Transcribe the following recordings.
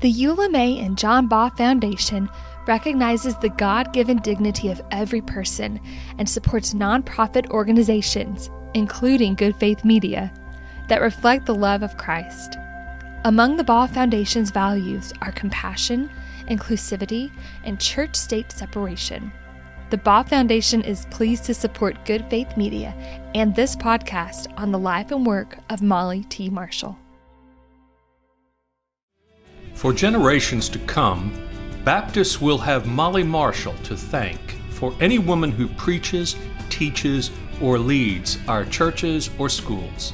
The Eula May and John Baugh Foundation recognizes the God-given dignity of every person and supports nonprofit organizations, including Good Faith Media, that reflect the love of Christ. Among the Baugh Foundation's values are compassion, inclusivity, and church-state separation. The Baugh Foundation is pleased to support Good Faith Media and this podcast on the life and work of Molly T. Marshall. For generations to come, Baptists will have Molly Marshall to thank for any woman who preaches, teaches, or leads our churches or schools.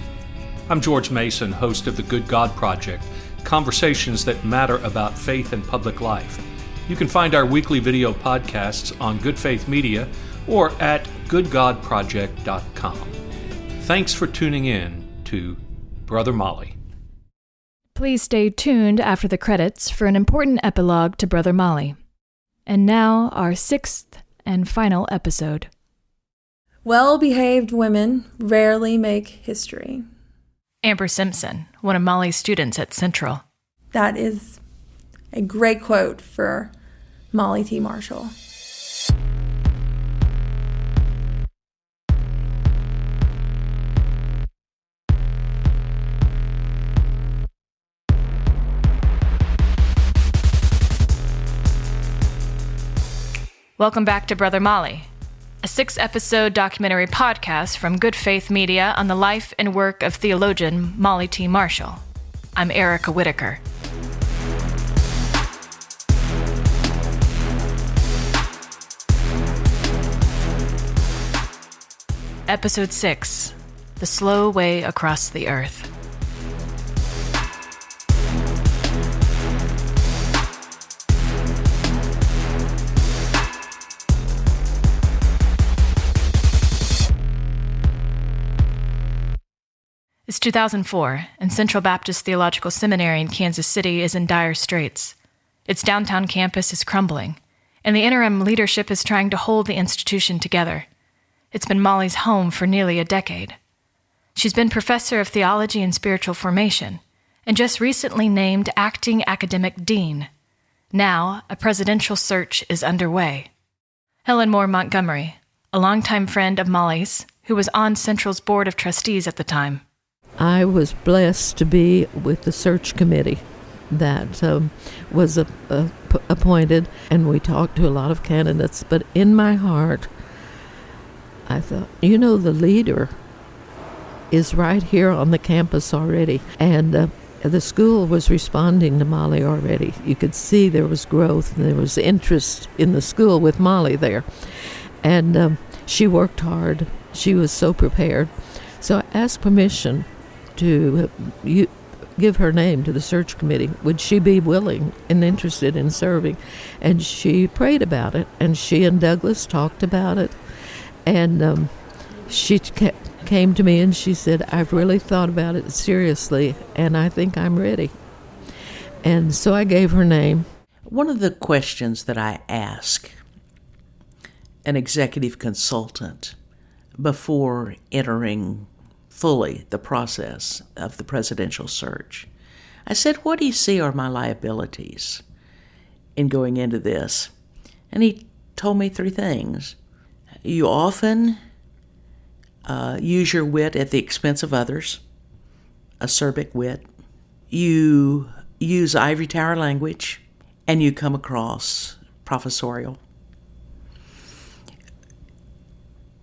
I'm George Mason, host of the Good God Project, conversations that matter about faith and public life. You can find our weekly video podcasts on Good Faith Media or at goodgodproject.com. Thanks for tuning in to Brother Molly. Please stay tuned after the credits for an important epilogue to Brother Molly. And now, our sixth and final episode. Well-behaved women rarely make history. Amber Simpson, one of Molly's students at Central. That is a great quote for Molly T. Marshall. Welcome back to Brother Molly, a 6-episode documentary podcast from Good Faith Media on the life and work of theologian Molly T. Marshall. I'm Erica Whitaker. Episode 6, The Slow Way Across the Earth. It's 2004, and Central Baptist Theological Seminary in Kansas City is in dire straits. Its downtown campus is crumbling, and the interim leadership is trying to hold the institution together. It's been Molly's home for nearly a decade. She's been professor of theology and spiritual formation, and just recently named acting academic dean. Now, a presidential search is underway. Helen Moore Montgomery, a longtime friend of Molly's, who was on Central's board of trustees at the time. I was blessed to be with the search committee that was appointed, and we talked to a lot of candidates. But in my heart, I thought, the leader is right here on the campus already. And the school was responding to Molly already. You could see there was growth, and there was interest in the school with Molly there. And she worked hard. She was so prepared. So I asked permission to give her name to the search committee. Would she be willing and interested in serving? And she prayed about it, and she and Douglas talked about it. And she came to me and she said, I've really thought about it seriously, and I think I'm ready. And so I gave her name. One of the questions that I ask an executive consultant before entering fully the process of the presidential search, I said, what do you see are my liabilities in going into this? And he told me 3 things. You often use your wit at the expense of others, acerbic wit. You use ivory tower language, and you come across professorial.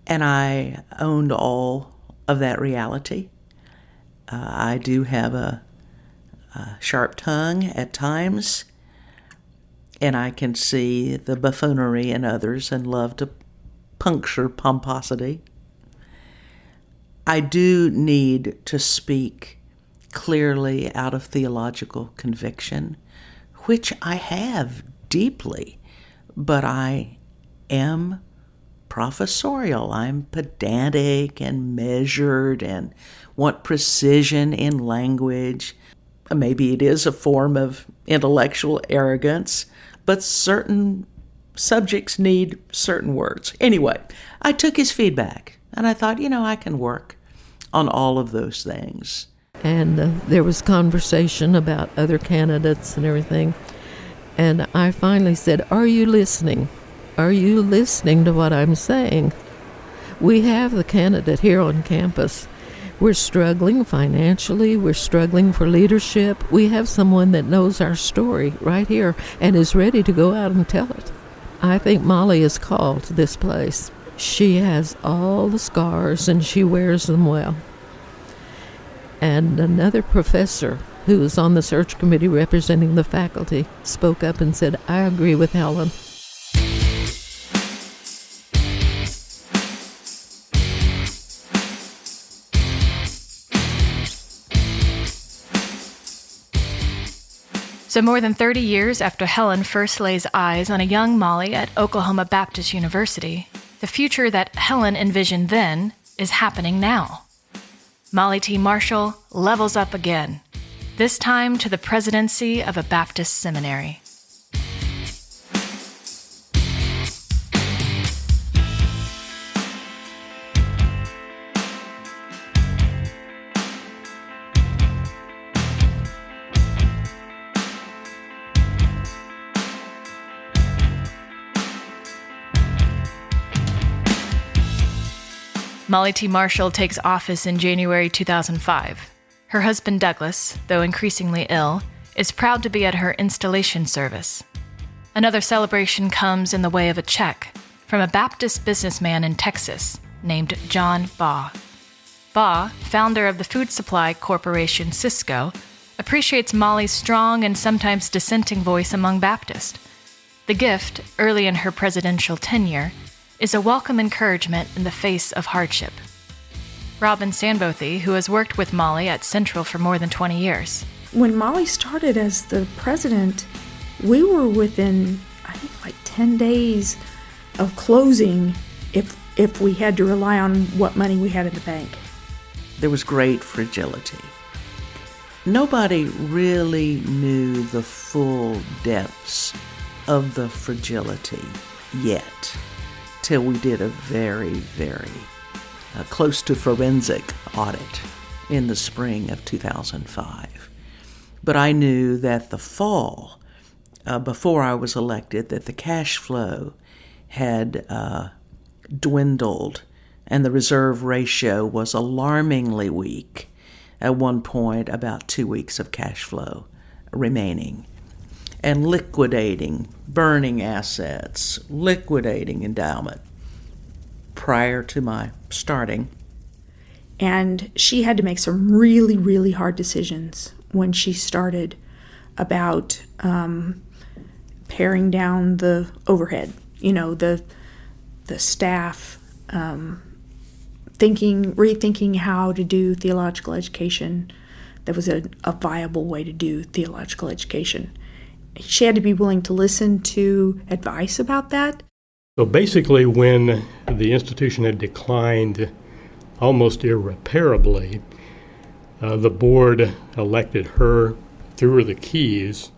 And I owned all of that reality. I do have a sharp tongue at times, and I can see the buffoonery in others and love to puncture pomposity. I do need to speak clearly out of theological conviction, which I have deeply, but I am professorial. I'm pedantic and measured and want precision in language. Maybe it is a form of intellectual arrogance, but certain subjects need certain words. Anyway, I took his feedback and I thought, I can work on all of those things. And there was conversation about other candidates and everything. And I finally said, "Are you listening? Are you listening to what I'm saying? We have the candidate here on campus. We're struggling financially. We're struggling for leadership. We have someone that knows our story right here and is ready to go out and tell it. I think Molly is called to this place. She has all the scars and she wears them well." And another professor who was on the search committee representing the faculty spoke up and said, "I agree with Helen." So more than 30 years after Helen first lays eyes on a young Molly at Oklahoma Baptist University, the future that Helen envisioned then is happening now. Molly T. Marshall levels up again, this time to the presidency of a Baptist seminary. Molly T. Marshall takes office in January 2005. Her husband Douglas, though increasingly ill, is proud to be at her installation service. Another celebration comes in the way of a check from a Baptist businessman in Texas named John Baugh. Baugh, founder of the food supply corporation Cisco, appreciates Molly's strong and sometimes dissenting voice among Baptists. The gift, early in her presidential tenure, is a welcome encouragement in the face of hardship. Robin Sandbothy, who has worked with Molly at Central for more than 20 years. When Molly started as the president, we were within, I think, like 10 days of closing if we had to rely on what money we had in the bank. There was great fragility. Nobody really knew the full depths of the fragility yet, till we did a very, very close to forensic audit in the spring of 2005. But I knew that the fall, before I was elected, that the cash flow had dwindled and the reserve ratio was alarmingly weak. At one point, about 2 weeks of cash flow remaining. And liquidating, burning assets, liquidating endowment prior to my starting. And she had to make some really, really hard decisions when she started about paring down the overhead, the staff, rethinking how to do theological education. That was a viable way to do theological education. She had to be willing to listen to advice about that. So basically, when the institution had declined almost irreparably, the board elected her, threw her the keys.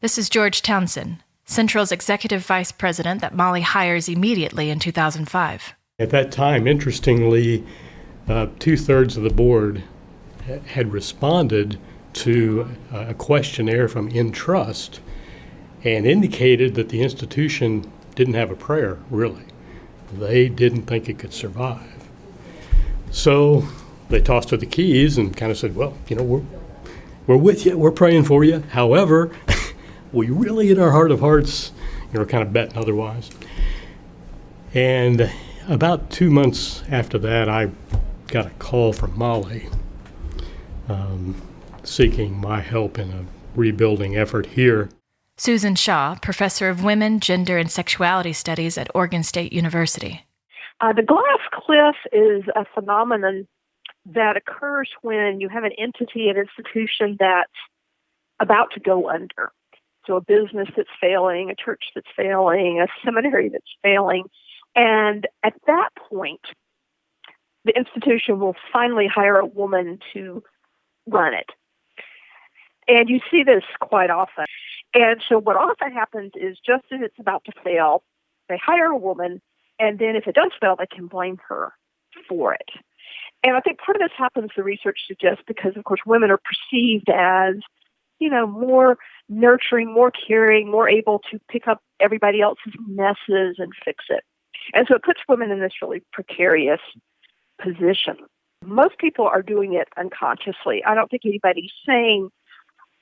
This is George Townsend, Central's executive vice president that Molly hires immediately in 2005. At that time, interestingly, 2/3 of the board had responded to a questionnaire from Entrust and indicated that the institution didn't have a prayer, really. They didn't think it could survive. So they tossed her the keys and kind of said, well, we're with you, we're praying for you. However, we really, in our heart of hearts, kind of betting otherwise. And about 2 months after that, I got a call from Molly seeking my help in a rebuilding effort here. Susan Shaw, professor of women, gender, and sexuality studies at Oregon State University. The glass cliff is a phenomenon that occurs when you have an entity, an institution that's about to go under. So a business that's failing, a church that's failing, a seminary that's failing. And at that point, the institution will finally hire a woman to run it. And you see this quite often. And so what often happens is just as it's about to fail, they hire a woman, and then if it does fail, they can blame her for it. And I think part of this happens, the research suggests, because, of course, women are perceived as, more nurturing, more caring, more able to pick up everybody else's messes and fix it. And so it puts women in this really precarious position. Most people are doing it unconsciously. I don't think anybody's saying,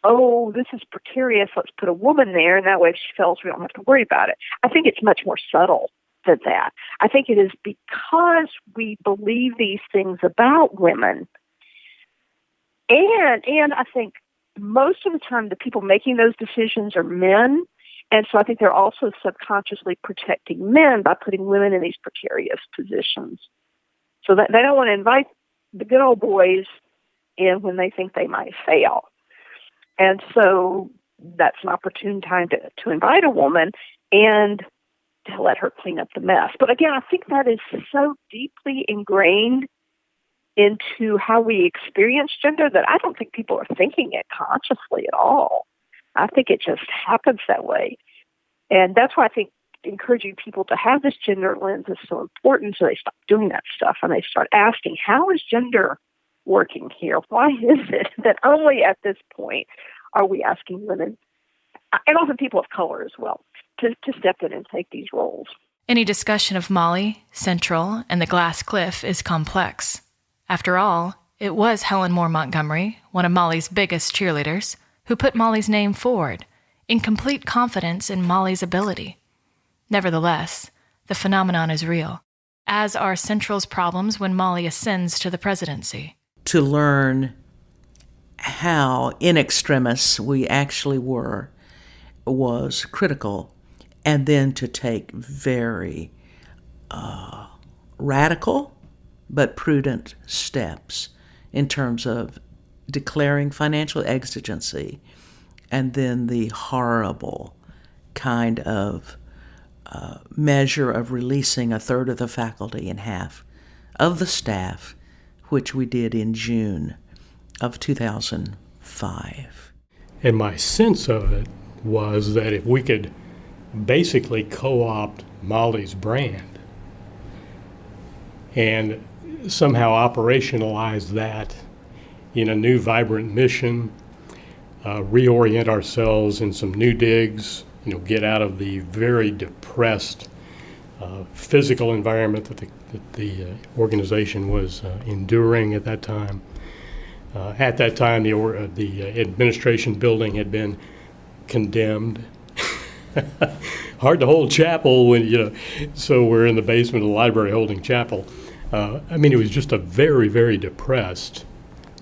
oh, this is precarious, let's put a woman there, and that way if she fails, we don't have to worry about it. I think it's much more subtle than that. I think it is because we believe these things about women, and I think most of the time the people making those decisions are men, and so I think they're also subconsciously protecting men by putting women in these precarious positions. So that they don't want to invite the good old boys in when they think they might fail. And so that's an opportune time to invite a woman and to let her clean up the mess. But again, I think that is so deeply ingrained into how we experience gender that I don't think people are thinking it consciously at all. I think it just happens that way. And that's why I think encouraging people to have this gender lens is so important, so they stop doing that stuff and they start asking, how is gender working here? Why is it that only at this point are we asking women, and often people of color as well, to step in and take these roles? Any discussion of Molly, Central, and the Glass Cliff is complex. After all, it was Helen Moore Montgomery, one of Molly's biggest cheerleaders, who put Molly's name forward, in complete confidence in Molly's ability. Nevertheless, the phenomenon is real, as are Central's problems when Molly ascends to the presidency. To learn how in extremis we actually were was critical, and then to take very radical but prudent steps in terms of declaring financial exigency, and then the horrible kind of measure of releasing a third of the faculty and half of the staff, which we did in June of 2005. And my sense of it was that if we could basically co-opt Molly's brand and somehow operationalize that in a new vibrant mission, reorient ourselves in some new digs, get out of the very depressed physical environment that the organization was enduring at that time. At that time, the administration building had been condemned. Hard to hold chapel when, so we're in the basement of the library holding chapel. It was just a very, very depressed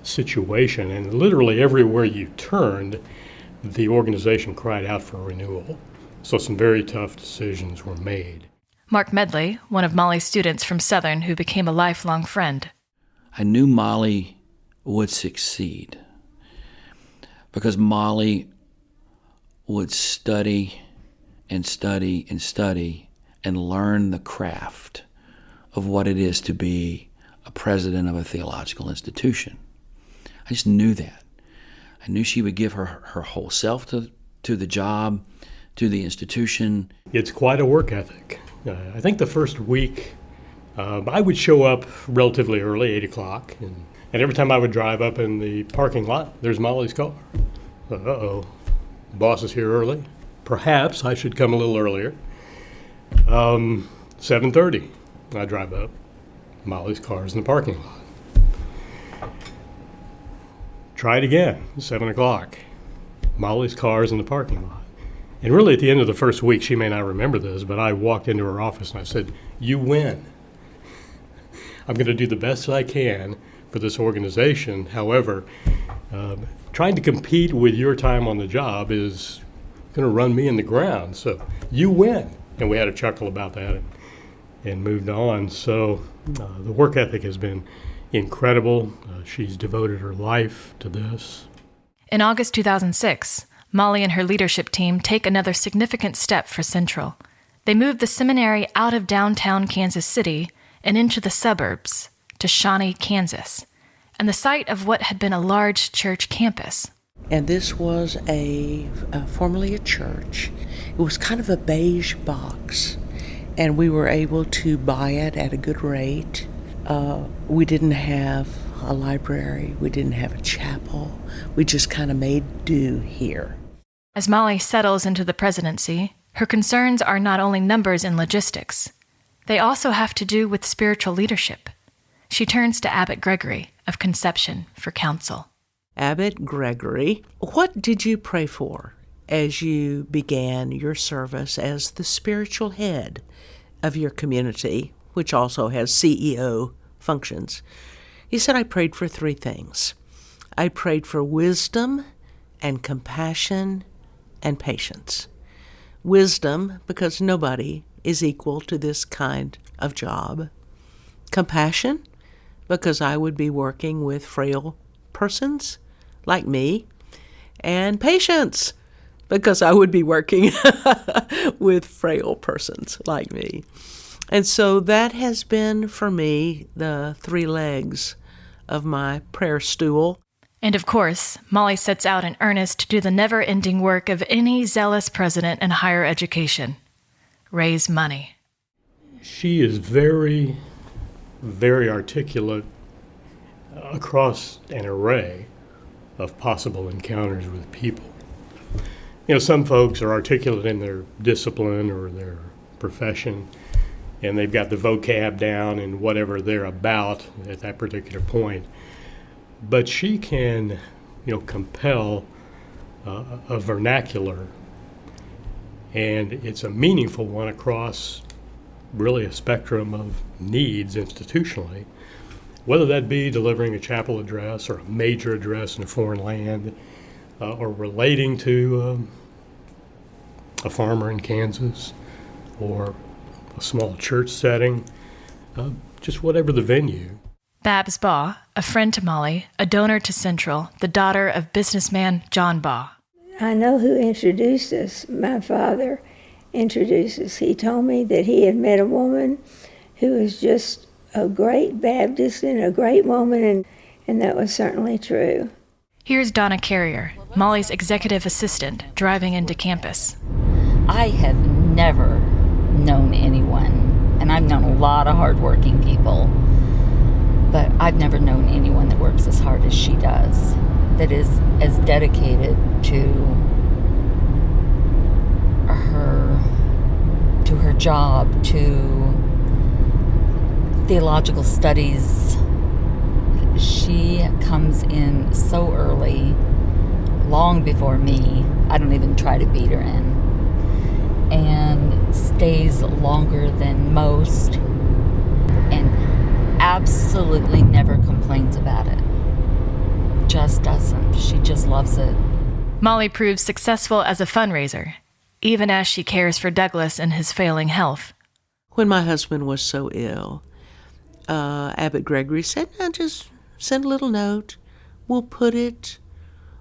situation, and literally everywhere you turned, the organization cried out for renewal. So some very tough decisions were made. Mark Medley, one of Molly's students from Southern who became a lifelong friend. I knew Molly would succeed because Molly would study and study and study and learn the craft of what it is to be a president of a theological institution. I just knew that. I knew she would give her whole self to the job, to the institution. It's quite a work ethic. I think the first week, I would show up relatively early, 8 o'clock, and every time I would drive up in the parking lot, there's Molly's car. Uh-oh, boss is here early. Perhaps I should come a little earlier. 7:30, I drive up. Molly's car's in the parking lot. Try it again, 7 o'clock. Molly's car's in the parking lot. And really at the end of the first week, she may not remember this, but I walked into her office and I said, "You win. I'm going to do the best I can for this organization. However, trying to compete with your time on the job is going to run me in the ground. So you win." And we had a chuckle about that and moved on. So the work ethic has been incredible. She's devoted her life to this. In August 2006, Molly and her leadership team take another significant step for Central. They move the seminary out of downtown Kansas City and into the suburbs to Shawnee, Kansas, and the site of what had been a large church campus. And this was formerly a church. It was kind of a beige box, and we were able to buy it at a good rate. We didn't have a library. We didn't have a chapel. We just kind of made do here. As Molly settles into the presidency, her concerns are not only numbers and logistics. They also have to do with spiritual leadership. She turns to Abbot Gregory of Conception for counsel. Abbot Gregory, what did you pray for as you began your service as the spiritual head of your community, which also has CEO functions? He said, I prayed for 3 things. I prayed for wisdom and compassion and patience. Wisdom, because nobody is equal to this kind of job. Compassion, because I would be working with frail persons like me. And patience, because I would be working with frail persons like me. And so that has been, for me, the 3 legs of my prayer stool. And of course, Molly sets out in earnest to do the never-ending work of any zealous president in higher education: raise money. She is very, very articulate across an array of possible encounters with people. You know, some folks are articulate in their discipline or their profession, and they've got the vocab down and whatever they're about at that particular point. But she can, compel a vernacular, and it's a meaningful one across really a spectrum of needs institutionally, whether that be delivering a chapel address or a major address in a foreign land, or relating to a farmer in Kansas, or a small church setting, just whatever the venue. Babs Baugh, a friend to Molly, a donor to Central, the daughter of businessman John Baugh. I know who introduced us. My father introduced us. He told me that he had met a woman who was just a great Baptist and a great woman, and that was certainly true. Here's Donna Carrier, Molly's executive assistant, driving into campus. I have never known anyone, and I've known a lot of hardworking people, but I've never known anyone that works as hard as she does, that is as dedicated to her job, to theological studies. She comes in so early, long before me. I don't even try to beat her in, and stays longer than most, and absolutely never complains about it. Just doesn't. She just loves it. Molly proves successful as a fundraiser, even as she cares for Douglas and his failing health. When my husband was so ill, Abbot Gregory said, now just send a little note. We'll put it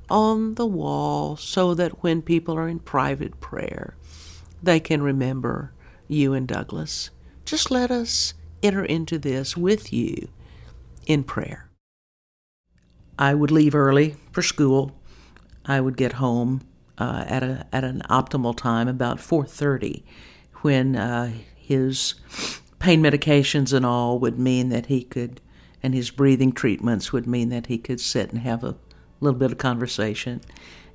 on the wall so that when people are in private prayer, they can remember you and Douglas. Just let us enter into this with you in prayer. I would leave early for school. I would get home at an optimal time, about 4:30, when his pain medications and all would mean that he could, and his breathing treatments would mean that he could sit and have a little bit of conversation.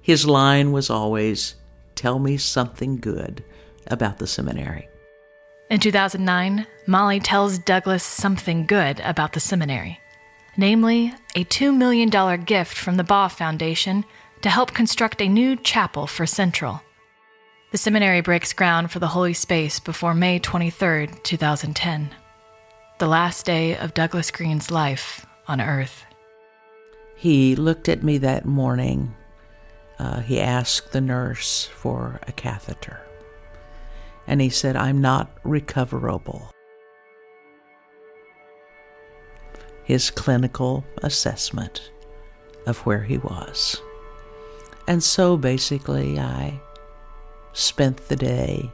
His line was always, tell me something good about the seminary. In 2009, Molly tells Douglas something good about the seminary, namely a $2 million gift from the Baugh Foundation to help construct a new chapel for Central. The seminary breaks ground for the holy space before May 23, 2010, the last day of Douglas Green's life on Earth. He looked at me that morning. He asked the nurse for a catheter. And he said, I'm not recoverable. His clinical assessment of where he was. And so basically I spent the day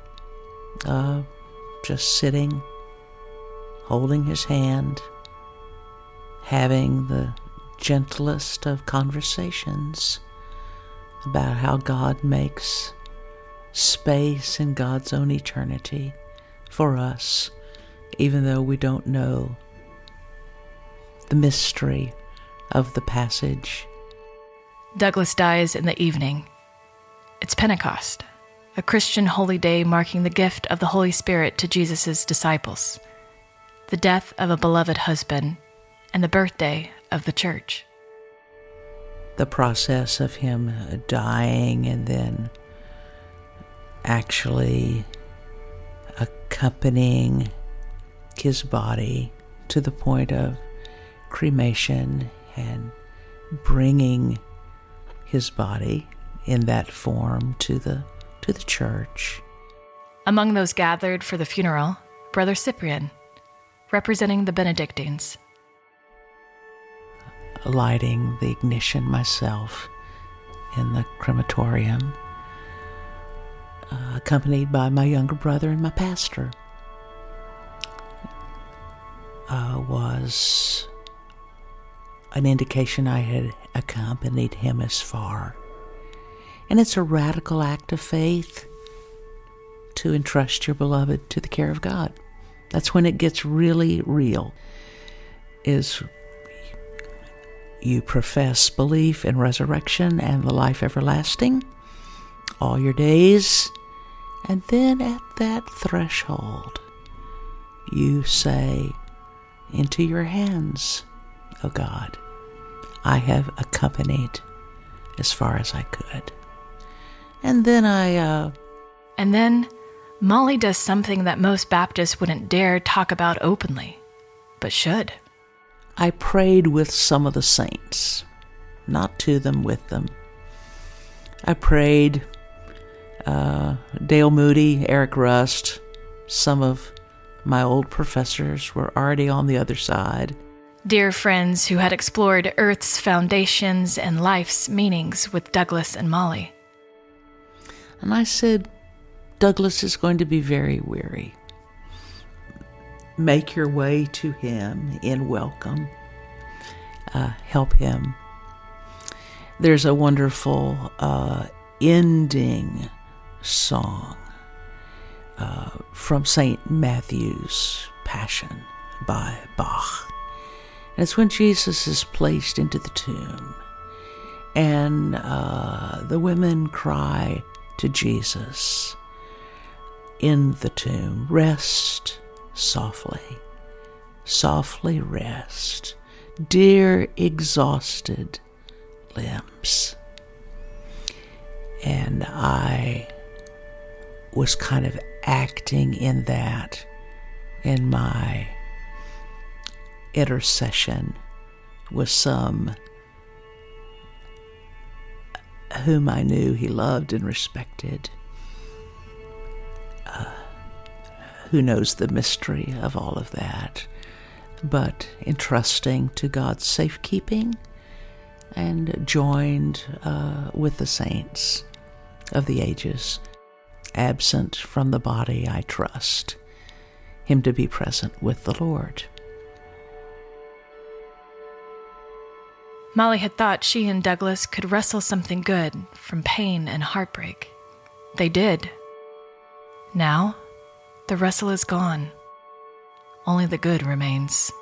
just sitting, holding his hand, having the gentlest of conversations about how God makes space in God's own eternity for us, even though we don't know the mystery of the passage. Douglas dies in the evening. It's Pentecost, a Christian holy day marking the gift of the Holy Spirit to Jesus' disciples, the death of a beloved husband, and the birthday of the church. The process of him dying and then actually accompanying his body to the point of cremation and bringing his body in that form to the church. Among those gathered for the funeral, Brother Cyprian, representing the Benedictines. Lighting the ignition myself in the crematorium, accompanied by my younger brother and my pastor, was an indication I had accompanied him as far. And it's a radical act of faith to entrust your beloved to the care of God. That's when it gets really real, is you profess belief in resurrection and the life everlasting all your days, and then at that threshold, you say, "Into your hands, O God, I have accompanied as far as I could." And then And then Molly does something that most Baptists wouldn't dare talk about openly, but should. I prayed with some of the saints, not to them, with them. I prayed, Dale Moody, Eric Rust, some of my old professors were already on the other side. Dear friends who had explored Earth's foundations and life's meanings with Douglas and Molly. And I said, Douglas is going to be very weary. Make your way to him in welcome. Help him. There's a wonderful ending song from St. Matthew's Passion by Bach. And it's when Jesus is placed into the tomb, and the women cry to Jesus in the tomb, "Rest softly, softly rest, dear exhausted limbs." And I was kind of acting in that in my intercession with some whom I knew he loved and respected, who knows the mystery of all of that, but entrusting to God's safekeeping, and joined with the saints of the ages. Absent from the body, I trust him to be present with the Lord. Molly had thought she and Douglas could wrestle something good from pain and heartbreak. They did. Now, the wrestle is gone. Only the good remains.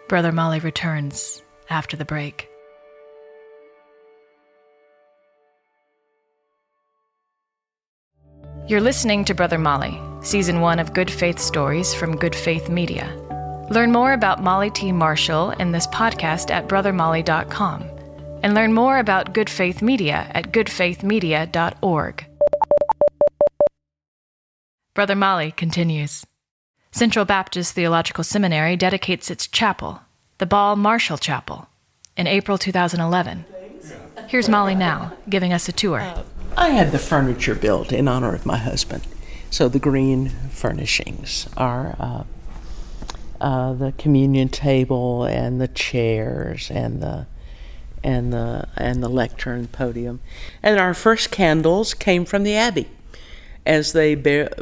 Brother Molly returns after the break. You're listening to Brother Molly, Season 1 of Good Faith Stories from Good Faith Media. Learn more about Molly T. Marshall in this podcast at brothermolly.com, and learn more about Good Faith Media at goodfaithmedia.org. Brother Molly continues. Central Baptist Theological Seminary dedicates its chapel, the Ball Marshall Chapel, in April 2011. Here's Molly now, giving us a tour. I had the furniture built in honor of my husband. So the green furnishings are the communion table and the chairs and the and the lectern podium. And our first candles came from the Abbey as they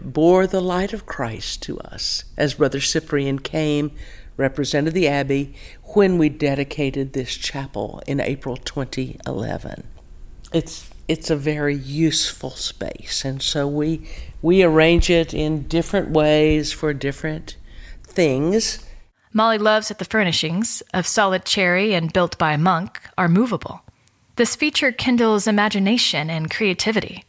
bore the light of Christ to us, as Brother Cyprian came, represented the Abbey, when we dedicated this chapel in April 2011. It's a very useful space, and so we arrange it in different ways for different things. Molly loves that the furnishings, of solid cherry and built by a monk, are movable. This feature kindles imagination and creativity.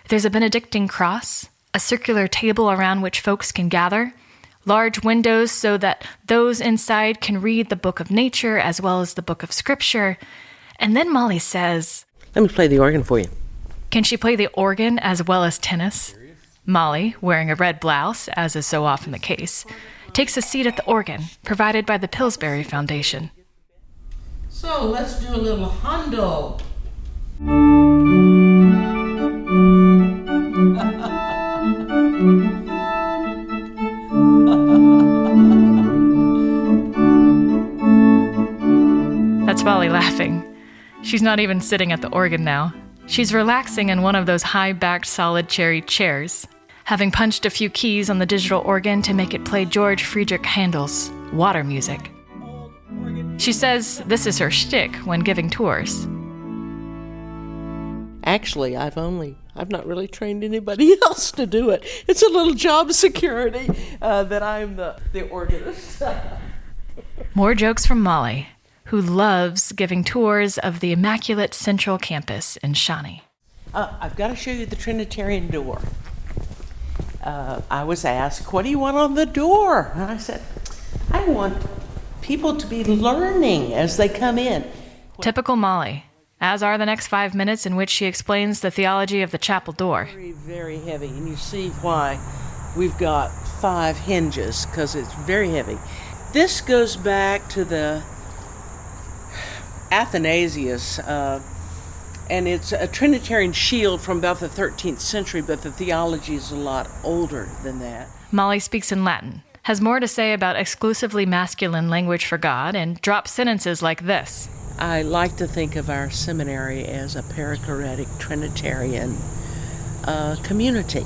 There's a Benedictine cross, a circular table around which folks can gather, large windows so that those inside can read the book of nature as well as the book of scripture. And then Molly says, "Let me play the organ for you." Can she play the organ as well as tennis? Molly, wearing a red blouse, as is so often the case, takes a seat at the organ, provided by the Pillsbury Foundation. So let's do a little hundo. That's Molly laughing. She's not even sitting at the organ now. She's relaxing in one of those high-backed solid cherry chairs, having punched a few keys on the digital organ to make it play George Friedrich Handel's Water Music. She says this is her shtick when giving tours. Actually, I've not really trained anybody else to do it. It's a little job security that I'm the organist. More jokes from Molly, who loves giving tours of the immaculate Central Campus in Shawnee. I've got to show you the Trinitarian door. I was asked, "What do you want on the door?" And I said, "I want people to be learning as they come in." Typical Molly, as are the next 5 minutes in which she explains the theology of the chapel door. Very, very heavy, and you see why we've got 5 hinges, because it's very heavy. This goes back to the Athanasius, and it's a Trinitarian shield from about the 13th century, but the theology is a lot older than that. Molly speaks in Latin, has more to say about exclusively masculine language for God, and drops sentences like this. I like to think of our seminary as a perichoretic Trinitarian community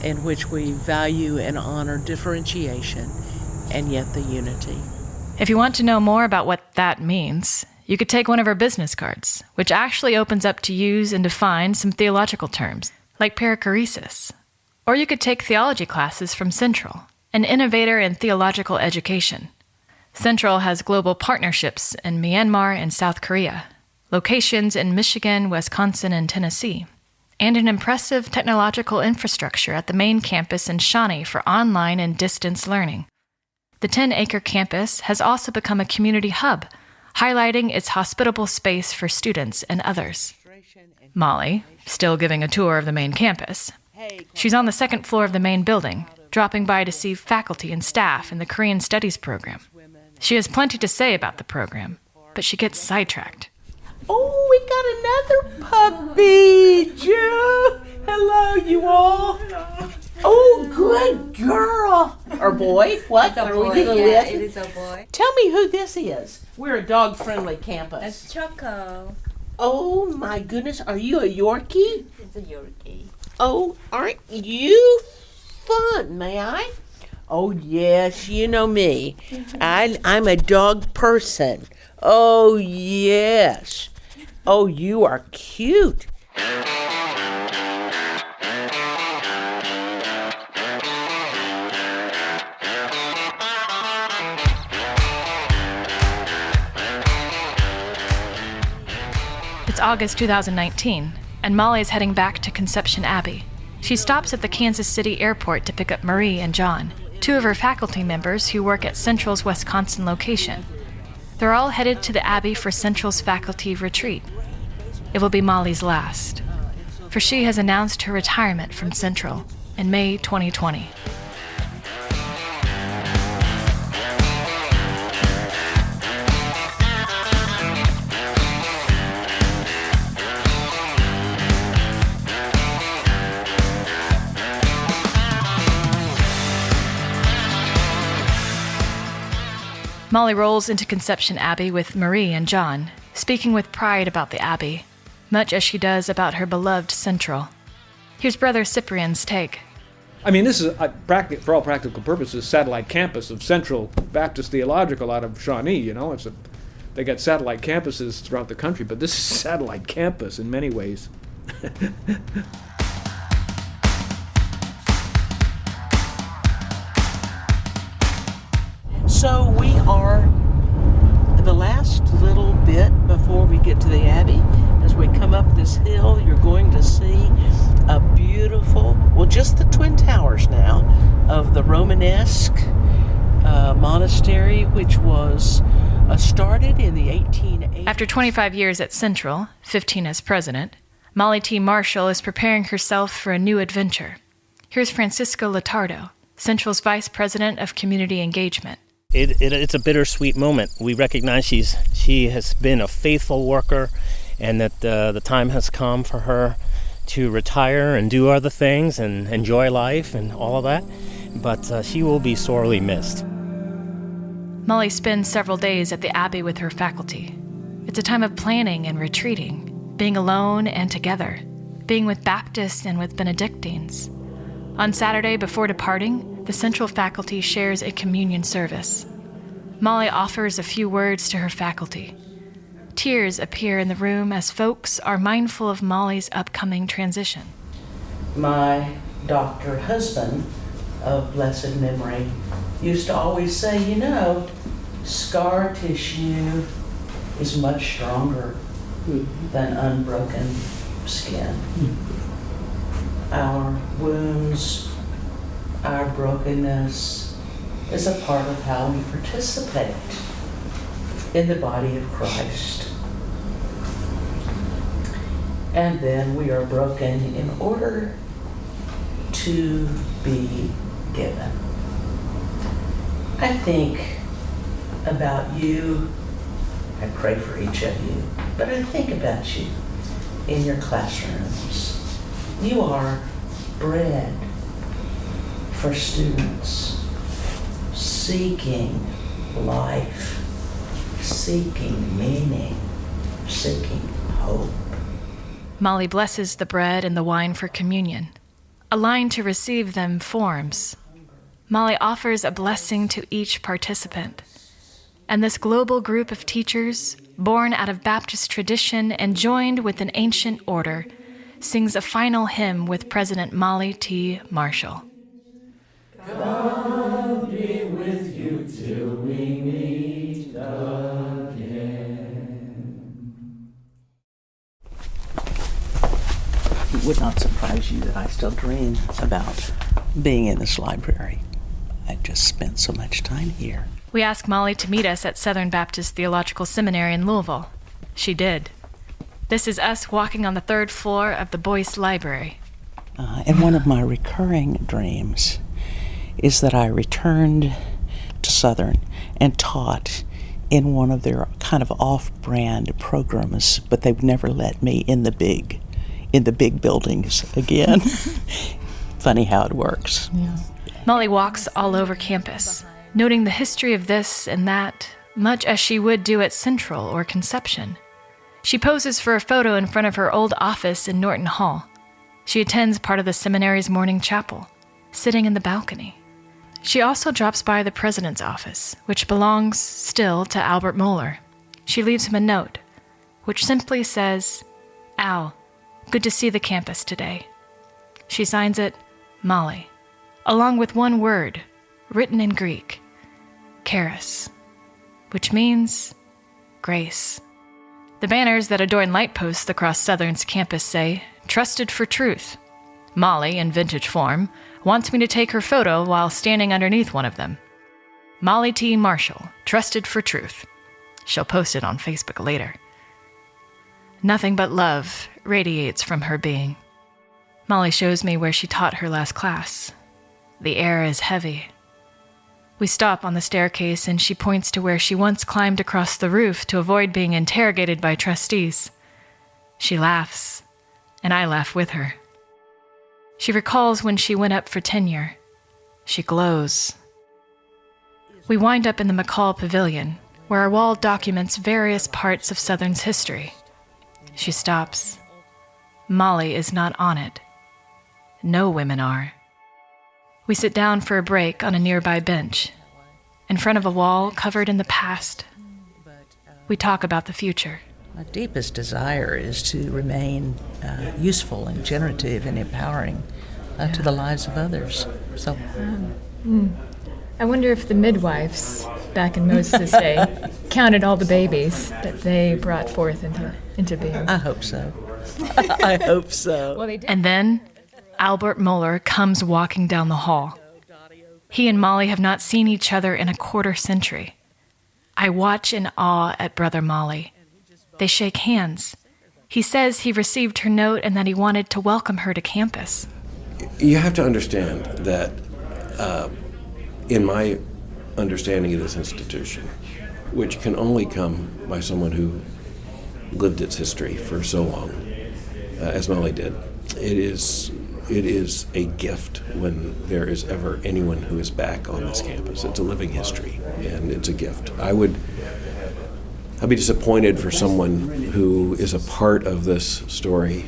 in which we value and honor differentiation and yet the unity. If you want to know more about what that means, you could take one of her business cards, which actually opens up to use and define some theological terms, like perichoresis. Or you could take theology classes from Central, an innovator in theological education. Central has global partnerships in Myanmar and South Korea, locations in Michigan, Wisconsin, and Tennessee, and an impressive technological infrastructure at the main campus in Shawnee for online and distance learning. The 10-acre campus has also become a community hub, highlighting its hospitable space for students and others. Molly, still giving a tour of the main campus. She's on the 2nd floor of the main building, dropping by to see faculty and staff in the Korean Studies program. She has plenty to say about the program, but she gets sidetracked. Oh, we got another puppy, Ju. Hello, you all. Oh, good girl. Or boy. What? It's a boy. Yeah, it is a boy. Tell me who this is. We're a dog-friendly campus. That's Choco. Oh, my goodness. Are you a Yorkie? It's a Yorkie. Oh, aren't you fun, may I? Oh, yes, you know me. I'm a dog person. Oh, yes. Oh, you are cute. It's August 2019, and Molly is heading back to Conception Abbey. She stops at the Kansas City airport to pick up Marie and John, 2 of her faculty members who work at Central's Wisconsin location. They're all headed to the Abbey for Central's faculty retreat. It will be Molly's last, for she has announced her retirement from Central in May 2020. Molly rolls into Conception Abbey with Marie and John, speaking with pride about the Abbey, much as she does about her beloved Central. Here's Brother Cyprian's take. I mean, this is, for all practical purposes, satellite campus of Central Baptist Theological out of Shawnee, you know. They got satellite campuses throughout the country, but this is satellite campus in many ways. So we are the last little bit before we get to the Abbey. As we come up this hill, you're going to see a beautiful, just the Twin Towers now, of the Romanesque monastery, which was started in the 1880s. After 25 years at Central, 15 as president, Molly T. Marshall is preparing herself for a new adventure. Here's Francisco Latardo, Central's Vice President of Community Engagement. It's a bittersweet moment. We recognize she has been a faithful worker, and that the time has come for her to retire and do other things and enjoy life and all of that. But she will be sorely missed. Molly spends several days at the Abbey with her faculty. It's a time of planning and retreating, being alone and together, being with Baptists and with Benedictines. On Saturday before departing, the Central faculty shares a communion service. Molly offers a few words to her faculty. Tears appear in the room as folks are mindful of Molly's upcoming transition. My doctor husband of blessed memory used to always say, you know, scar tissue is much stronger than unbroken skin. Our wounds, our brokenness is a part of how we participate in the body of Christ. And then we are broken in order to be given. I think about you, I pray for each of you, but I think about you in your classrooms. You are bread for students seeking life, seeking meaning, seeking hope. Molly blesses the bread and the wine for communion. A line to receive them forms. Molly offers a blessing to each participant. And this global group of teachers, born out of Baptist tradition and joined with an ancient order, sings a final hymn with President Molly T. Marshall. God be with you till we meet again. It would not surprise you that I still dream about being in this library. I just spent so much time here. We asked Molly to meet us at Southern Baptist Theological Seminary in Louisville. She did. This is us walking on the third floor of the Boyce Library. And one of my recurring dreams is that I returned to Southern and taught in one of their kind of off-brand programs, but they've never let me in the big buildings again. Funny how it works. Yeah. Molly walks all over campus, noting the history of this and that, much as she would do at Central or Conception. She poses for a photo in front of her old office in Norton Hall. She attends part of the seminary's morning chapel, sitting in the balcony. She also drops by the president's office, which belongs still to Albert Mohler. She leaves him a note, which simply says, "Al, good to see the campus today." She signs it, Molly, along with one word, written in Greek, charis, which means grace. The banners that adorn light posts across Southern's campus say, "Trusted for truth." Molly, in vintage form, wants me to take her photo while standing underneath one of them. Molly T. Marshall, trusted for truth. She'll post it on Facebook later. Nothing but love radiates from her being. Molly shows me where she taught her last class. The air is heavy. We stop on the staircase and she points to where she once climbed across the roof to avoid being interrogated by trustees. She laughs, and I laugh with her. She recalls when she went up for tenure. She glows. We wind up in the McCall Pavilion, where a wall documents various parts of Southern's history. She stops. Molly is not on it. No women are. We sit down for a break on a nearby bench, in front of a wall covered in the past. We talk about the future. My deepest desire is to remain useful and generative and empowering to the lives of others. So, I wonder if the midwives back in Moses' day counted all the babies that they brought forth into being. I hope so. I hope so. Well, they did. And then Albert Moeller comes walking down the hall. He and Molly have not seen each other in a quarter century. I watch in awe at Brother Molly. They shake hands. He says he received her note and that he wanted to welcome her to campus. You have to understand that in my understanding of this institution, which can only come by someone who lived its history for so long, as Molly did, it is a gift when there is ever anyone who is back on this campus. It's a living history, and it's a gift. I'd be disappointed for someone who is a part of this story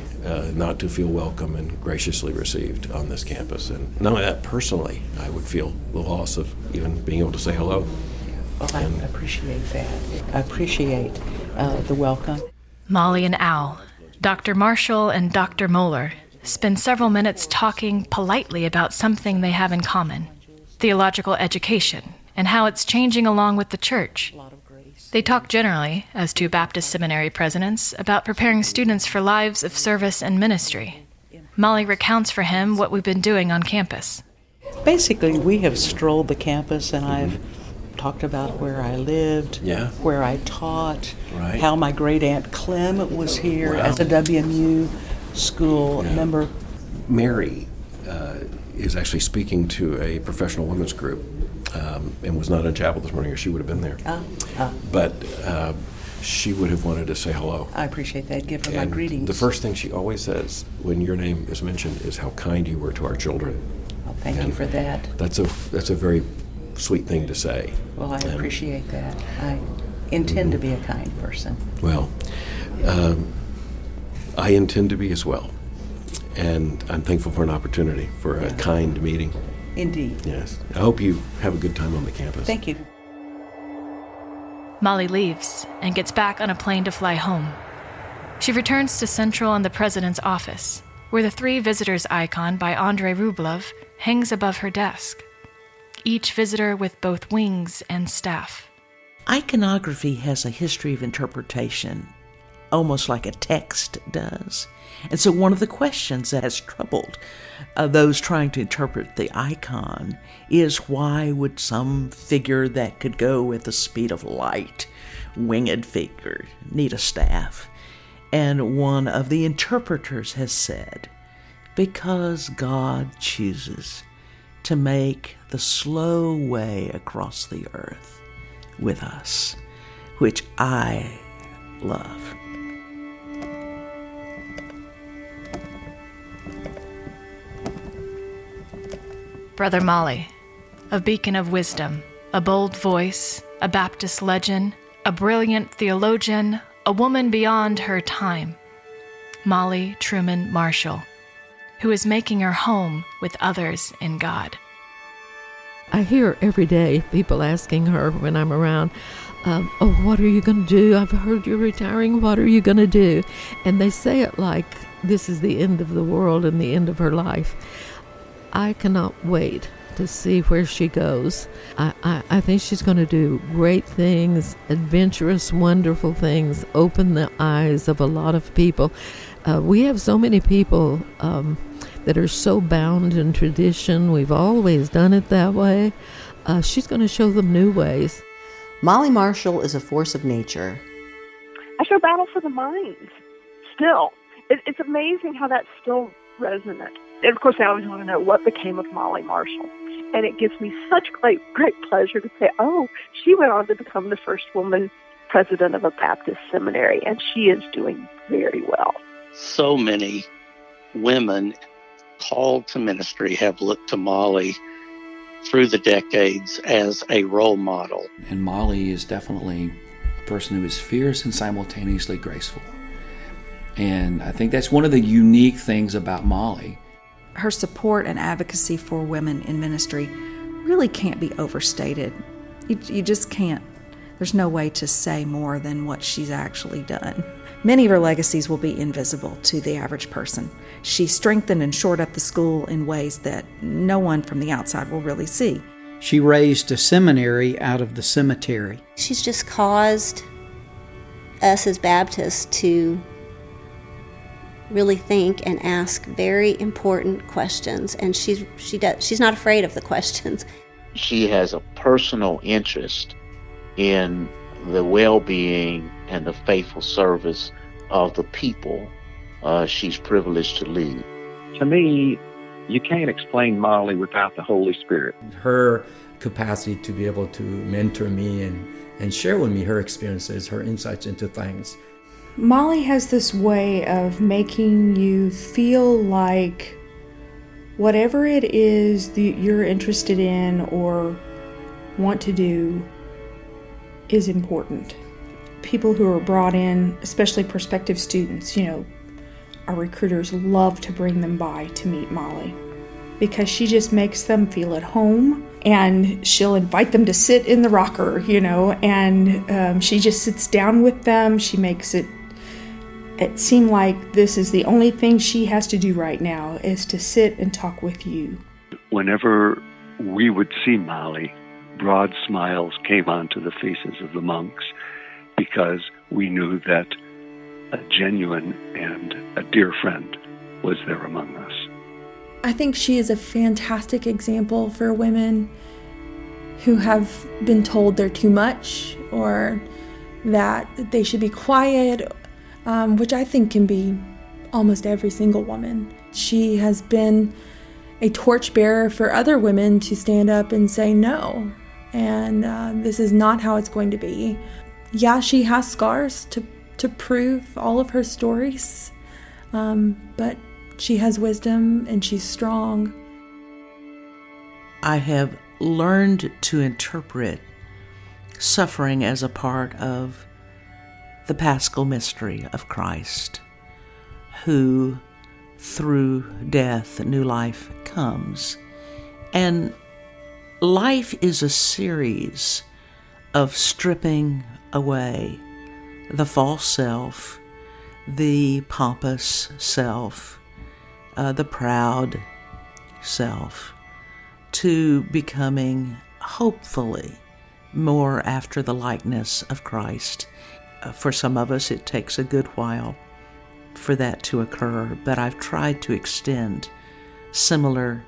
not to feel welcome and graciously received on this campus. And not only that, personally, I would feel the loss of even being able to say hello. Well, I appreciate that. I appreciate the welcome. Molly and Al, Dr. Marshall and Dr. Moeller, spend several minutes talking politely about something they have in common, theological education, and how it's changing along with the church. They talk generally, as two Baptist seminary presidents, about preparing students for lives of service and ministry. Molly recounts for him what we've been doing on campus. Basically, we have strolled the campus, and I've talked about where I lived, where I taught, how my great-aunt Clem was here as a WMU school member. Mary is actually speaking to a professional women's group and was not in chapel this morning, or she would have been there. But she would have wanted to say hello. I appreciate that. Give her my greetings. The first thing she always says when your name is mentioned is how kind you were to our children. Well, thank you for that. That's a very sweet thing to say. Well, I appreciate that. I intend to be a kind person. Well, I intend to be as well. And I'm thankful for an opportunity for a kind meeting. Indeed. Yes. I hope you have a good time on the campus. Thank you. Molly leaves and gets back on a plane to fly home. She returns to Central and the president's office, where the 3 visitors icon by Andrei Rublev hangs above her desk, each visitor with both wings and staff. Iconography has a history of interpretation, almost like a text does. And so one of the questions that has troubled those trying to interpret the icon is, why would some figure that could go at the speed of light, winged figure, need a staff? And one of the interpreters has said, because God chooses to make the slow way across the earth with us, which I love. Brother Molly, a beacon of wisdom, a bold voice, a Baptist legend, a brilliant theologian, a woman beyond her time. Molly Truman Marshall, who is making her home with others in God. I hear every day people asking her when I'm around, oh, what are you going to do? I've heard you're retiring. What are you going to do? And they say it like this is the end of the world and the end of her life. I cannot wait to see where she goes. I think she's going to do great things, adventurous, wonderful things, open the eyes of a lot of people. We have so many people that are so bound in tradition. We've always done it that way. She's going to show them new ways. Molly Marshall is a force of nature. I show Battle for the Minds still. It's amazing how that's still resonant. And of course, I always want to know what became of Molly Marshall. And it gives me such great pleasure to say, oh, she went on to become the first woman president of a Baptist seminary, and she is doing very well. So many women called to ministry have looked to Molly through the decades as a role model. And Molly is definitely a person who is fierce and simultaneously graceful. And I think that's one of the unique things about Molly. Her support and advocacy for women in ministry really can't be overstated. You just can't. There's no way to say more than what she's actually done. Many of her legacies will be invisible to the average person. She strengthened and shored up the school in ways that no one from the outside will really see. She raised a seminary out of the cemetery. She's just caused us as Baptists to really think and ask very important questions, and she's not afraid of the questions. She has a personal interest in the well-being and the faithful service of the people she's privileged to lead. To me, you can't explain Molly without the Holy Spirit. Her capacity to be able to mentor me and share with me her experiences, her insights into things. Molly has this way of making you feel like whatever it is that you're interested in or want to do is important. People who are brought in, especially prospective students, our recruiters love to bring them by to meet Molly because she just makes them feel at home, and she'll invite them to sit in the rocker, and she just sits down with them. She makes it seem like this is the only thing she has to do right now is to sit and talk with you. Whenever we would see Molly, broad smiles came onto the faces of the monks because we knew that a genuine and a dear friend was there among us. I think she is a fantastic example for women who have been told they're too much or that they should be quiet, which I think can be almost every single woman. She has been a torchbearer for other women to stand up and say no, and this is not how it's going to be. Yeah, she has scars to prove all of her stories, but she has wisdom and she's strong. I have learned to interpret suffering as a part of the paschal mystery of Christ, who through death new life comes. And life is a series of stripping away the false self, the pompous self, the proud self, to becoming, hopefully, more after the likeness of Christ. For some of us, it takes a good while for that to occur, but I've tried to extend similar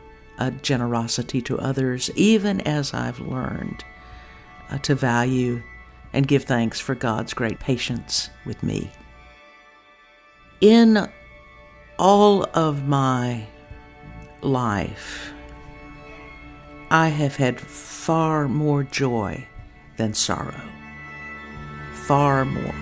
generosity to others, even as I've learned to value and give thanks for God's great patience with me. In all of my life, I have had far more joy than sorrow. Far more.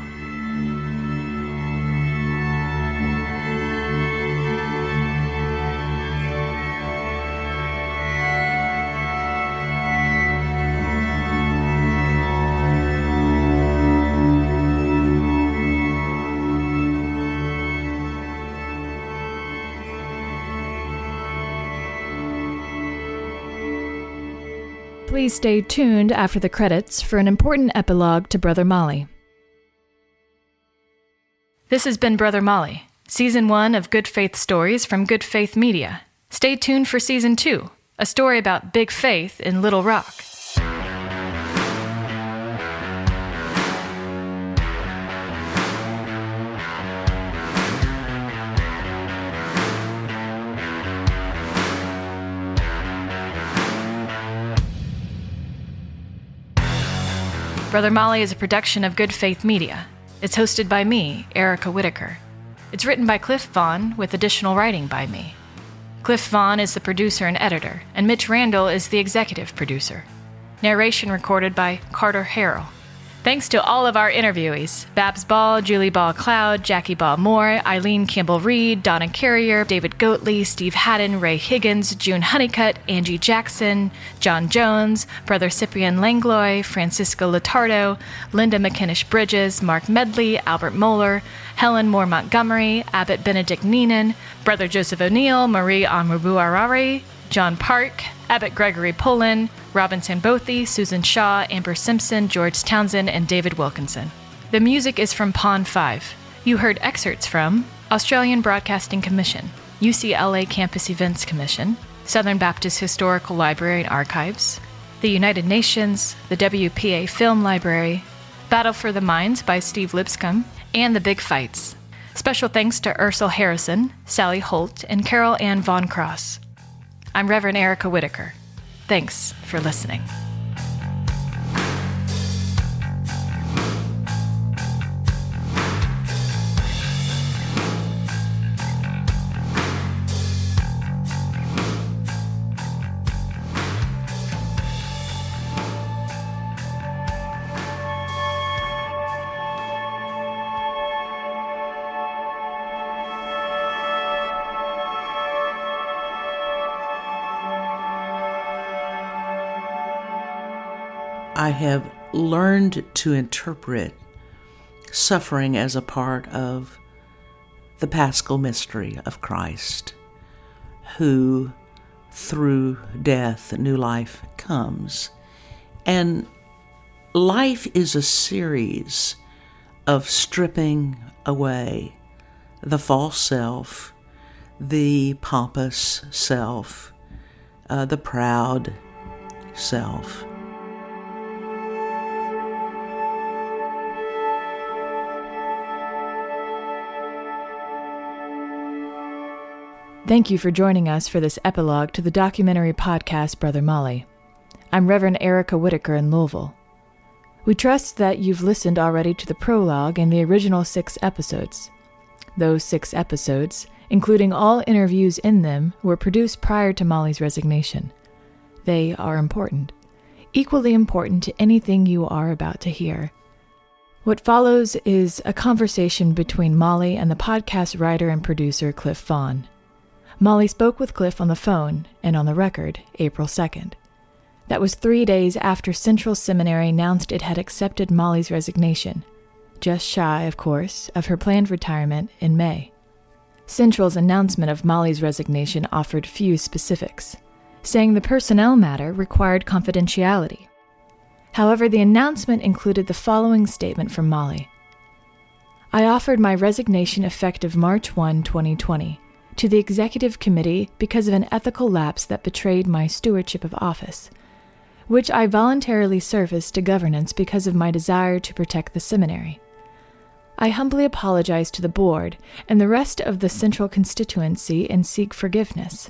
Please stay tuned after the credits for an important epilogue to Brother Molly. This has been Brother Molly, Season 1 of Good Faith Stories from Good Faith Media. Stay tuned for Season 2, a story about big faith in Little Rock. Brother Molly is a production of Good Faith Media. It's hosted by me, Erica Whitaker. It's written by Cliff Vaughn with additional writing by me. Cliff Vaughn is the producer and editor, and Mitch Randall is the executive producer. Narration recorded by Carter Harrell. Thanks to all of our interviewees: Babs Ball, Julie Ball Cloud, Jackie Ball Moore, Eileen Campbell-Reed, Donna Carrier, David Goatley, Steve Haddon, Ray Higgins, June Honeycutt, Angie Jackson, John Jones, Brother Cyprian Langlois, Francisco Latardo, Linda McKinnish-Bridges, Mark Medley, Albert Moeller, Helen Moore Montgomery, Abbott Benedict Neenan, Brother Joseph O'Neill, Marie Anrubuarari, John Park, Abbott Gregory Pullen, Robin Sanbothi, Susan Shaw, Amber Simpson, George Townsend, and David Wilkinson. The music is from Pond 5. You heard excerpts from Australian Broadcasting Commission, UCLA Campus Events Commission, Southern Baptist Historical Library and Archives, the United Nations, the WPA Film Library, Battle for the Minds by Steve Lipscomb, and The Big Fights. Special thanks to Ursula Harrison, Sally Holt, and Carol Ann Von Cross. I'm Reverend Erica Whitaker. Thanks for listening. I have learned to interpret suffering as a part of the paschal mystery of Christ, who through death, new life comes. And life is a series of stripping away the false self, the pompous self, the proud self. Thank you for joining us for this epilogue to the documentary podcast Brother Molly. I'm Reverend Erica Whitaker in Louisville. We trust that you've listened already to the prologue and the original 6 episodes. Those 6 episodes, including all interviews in them, were produced prior to Molly's resignation. They are important, equally important to anything you are about to hear. What follows is a conversation between Molly and the podcast writer and producer Cliff Vaughn. Molly spoke with Cliff on the phone and on the record April 2nd. That was 3 days after Central Seminary announced it had accepted Molly's resignation, just shy, of course, of her planned retirement in May. Central's announcement of Molly's resignation offered few specifics, saying the personnel matter required confidentiality. However, the announcement included the following statement from Molly. I offered my resignation effective March 1, 2020. To the Executive Committee because of an ethical lapse that betrayed my stewardship of office, which I voluntarily surfaced to governance because of my desire to protect the seminary. I humbly apologize to the board and the rest of the Central constituency and seek forgiveness.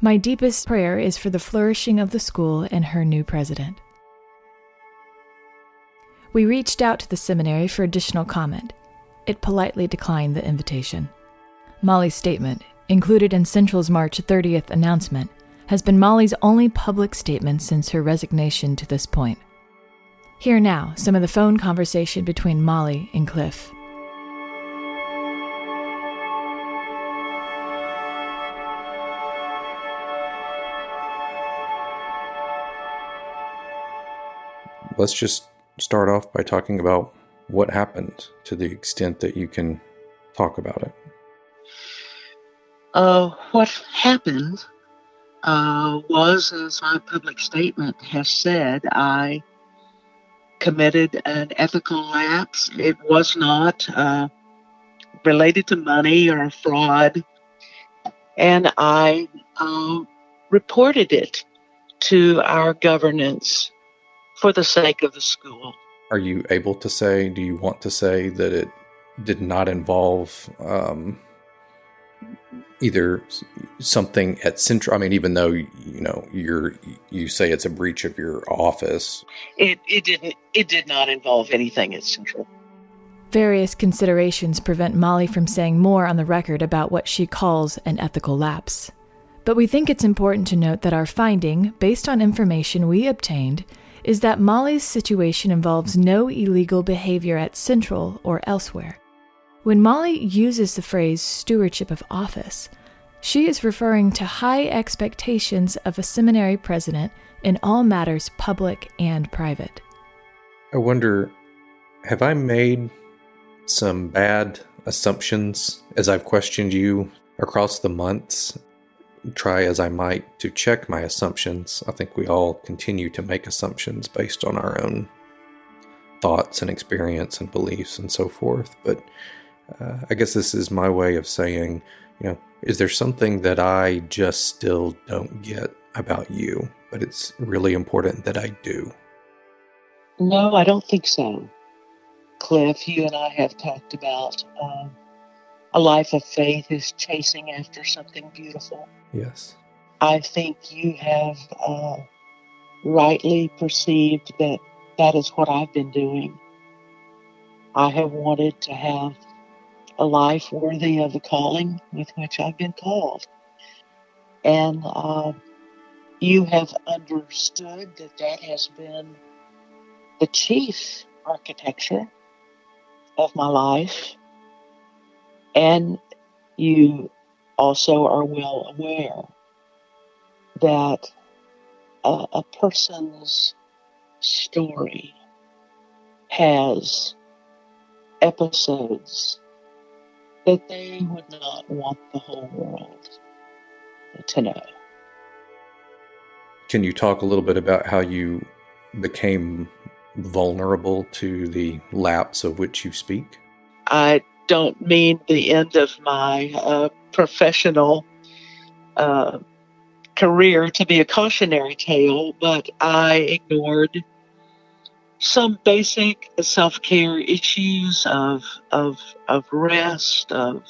My deepest prayer is for the flourishing of the school and her new president. We reached out to the seminary for additional comment. It politely declined the invitation. Molly's statement, included in Central's March 30th announcement, has been Molly's only public statement since her resignation to this point. Here now, some of the phone conversation between Molly and Cliff. Let's just start off by talking about what happened to the extent that you can talk about it. What happened was, as my public statement has said, I committed an ethical lapse. It was not related to money or fraud, and I reported it to our governance for the sake of the school. Are you able to say, do you want to say that it did not involve either something at Central? I mean, even though you say it's a breach of your office, it did not involve anything at Central. Various considerations prevent Molly from saying more on the record about what she calls an ethical lapse. But we think it's important to note that our finding, based on information we obtained, is that Molly's situation involves no illegal behavior at Central or elsewhere. When Molly uses the phrase stewardship of office, she is referring to high expectations of a seminary president in all matters public and private. I wonder, have I made some bad assumptions as I've questioned you across the months? Try as I might to check my assumptions. I think we all continue to make assumptions based on our own thoughts and experience and beliefs and so forth. But I guess this is my way of saying, is there something that I just still don't get about you, but it's really important that I do? No, I don't think so. Cliff, you and I have talked about a life of faith is chasing after something beautiful. Yes. I think you have rightly perceived that that is what I've been doing. I have wanted to have a life worthy of the calling with which I've been called. And you have understood that that has been the chief architecture of my life. And you also are well aware that a person's story has episodes that they would not want the whole world to know. Can you talk a little bit about how you became vulnerable to the lapse of which you speak? I don't mean the end of my professional career to be a cautionary tale, but I ignored some basic self-care issues of rest, of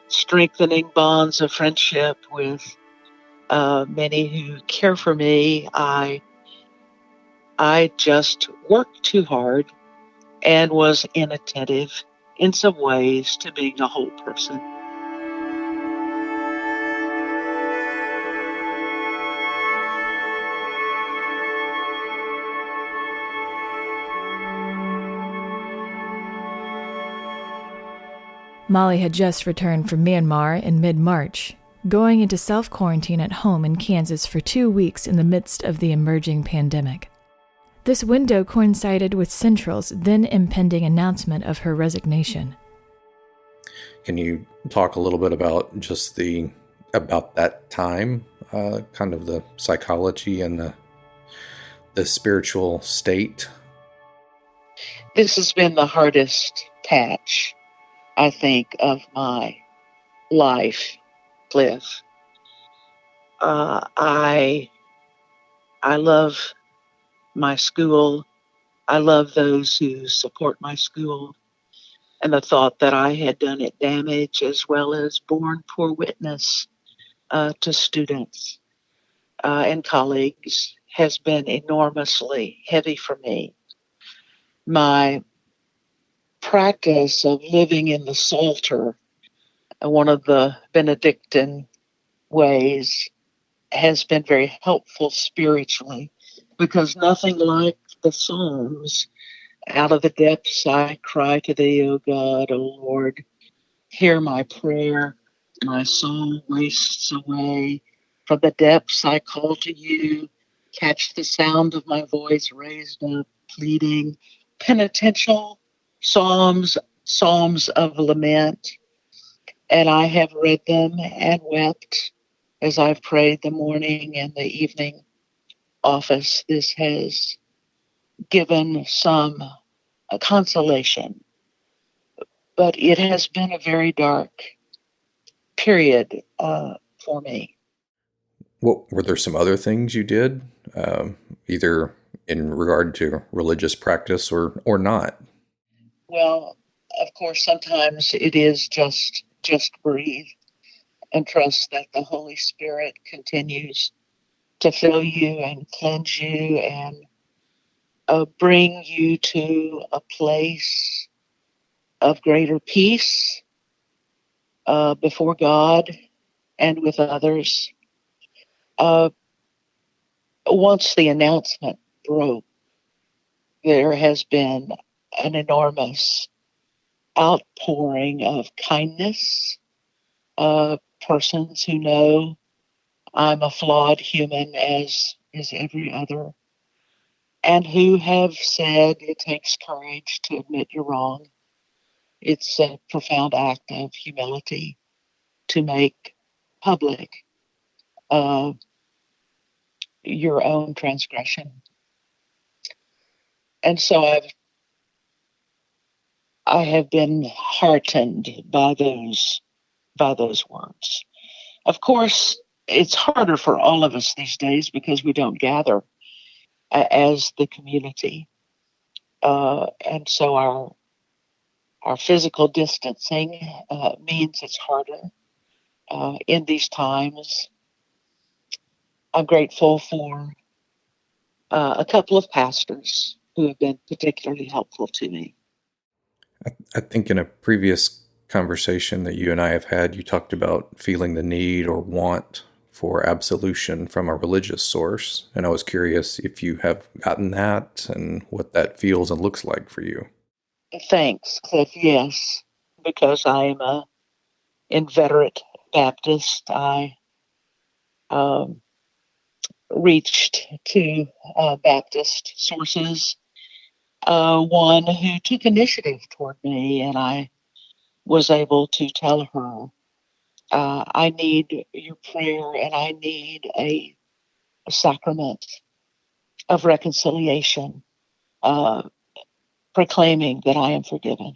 strengthening bonds of friendship with many who care for me. I just worked too hard and was inattentive in some ways to being a whole person. Molly had just returned from Myanmar in mid-March, going into self-quarantine at home in Kansas for 2 weeks in the midst of the emerging pandemic. This window coincided with Central's then impending announcement of her resignation. Can you talk a little bit about just about that time, kind of the psychology and the spiritual state? This has been the hardest patch, I think, of my life, Cliff. I love my school. I love those who support my school. And the thought that I had done it damage as well as borne poor witness to students and colleagues has been enormously heavy for me. My practice of living in the Psalter, one of the Benedictine ways, has been very helpful spiritually, because nothing like the Psalms. Out of the depths I cry to thee, O God, O Lord. Hear my prayer. My soul wastes away. From the depths I call to you. Catch the sound of my voice raised up, pleading. Penitential psalms of lament. And I have read them and wept as I've prayed the morning and the evening office. This has given some consolation, but it has been a very dark period for me. What were there some other things you did, either in regard to religious practice or not? Well, of course, sometimes it is just breathe and trust that the Holy Spirit continues to fill you and cleanse you and bring you to a place of greater peace before God and with others. Once the announcement broke there has been an enormous outpouring of kindness, persons who know I'm a flawed human as is every other, and who have said it takes courage to admit you're wrong. It's a profound act of humility to make public uh, your own transgression. And so I have been heartened by those words. Of course, it's harder for all of us these days because we don't gather as the community, and so our physical distancing means it's harder in these times. I'm grateful for a couple of pastors who have been particularly helpful to me. I think in a previous conversation that you and I have had, you talked about feeling the need or want for absolution from a religious source. And I was curious if you have gotten that and what that feels and looks like for you. Thanks, Cliff. Yes, because I am a inveterate Baptist, I reached to Baptist sources, one who took initiative toward me, and I was able to tell her, I need your prayer and I need a sacrament of reconciliation, proclaiming that I am forgiven.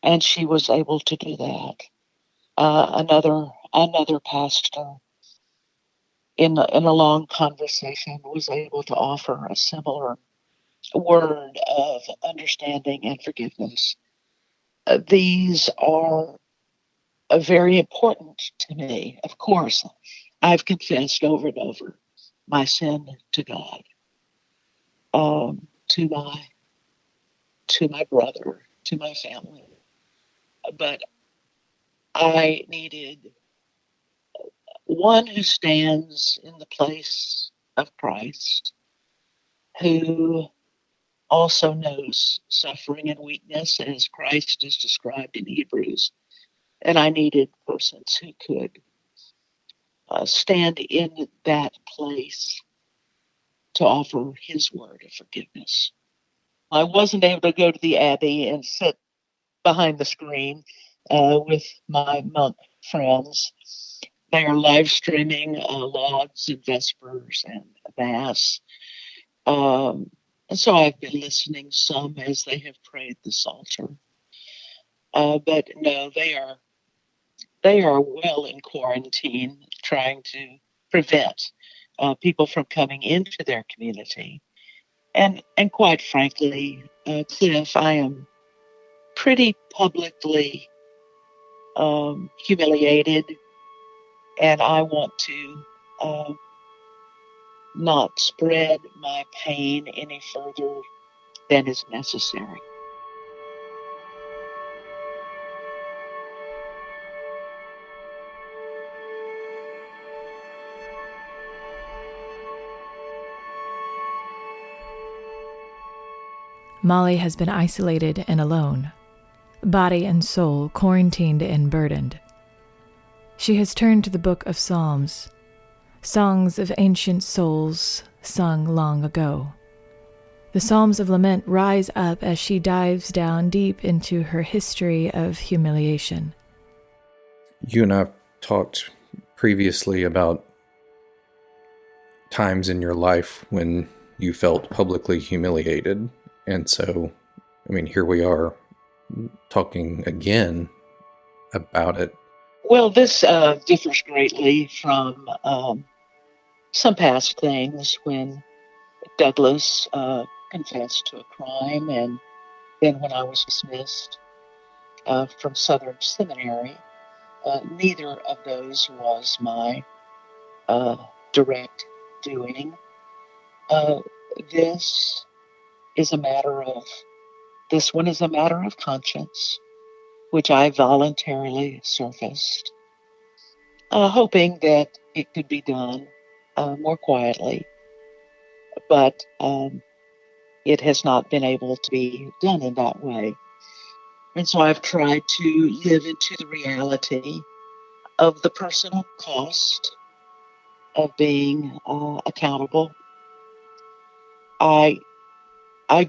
And she was able to do that. Another pastor in a long conversation was able to offer a similar word of understanding and forgiveness. These are very important to me. Of course, I've confessed over and over my sin to God, to my brother, to my family. But I needed one who stands in the place of Christ, who also knows suffering and weakness as Christ is described in Hebrews. And I needed persons who could stand in that place to offer his word of forgiveness. I wasn't able to go to the Abbey and sit behind the screen with my monk friends. They are live streaming lauds and vespers and mass. And so I've been listening some as they have prayed the Psalter. But no, they are well in quarantine, trying to prevent people from coming into their community. And quite frankly, Cliff, I am pretty publicly humiliated, and I want to not spread my pain any further than is necessary. Molly has been isolated and alone, body and soul quarantined and burdened. She has turned to the book of Psalms, songs of ancient souls sung long ago. The Psalms of Lament rise up as she dives down deep into her history of humiliation. You and I have talked previously about times in your life when you felt publicly humiliated. And so, I mean, here we are talking again about it. Well, this differs greatly from some past things when Douglas confessed to a crime, and then when I was dismissed from Southern Seminary. Neither of those was my direct doing. This one is a matter of conscience, which I voluntarily surfaced, hoping that it could be done more quietly. But it has not been able to be done in that way. And so I've tried to live into the reality of the personal cost of being accountable. I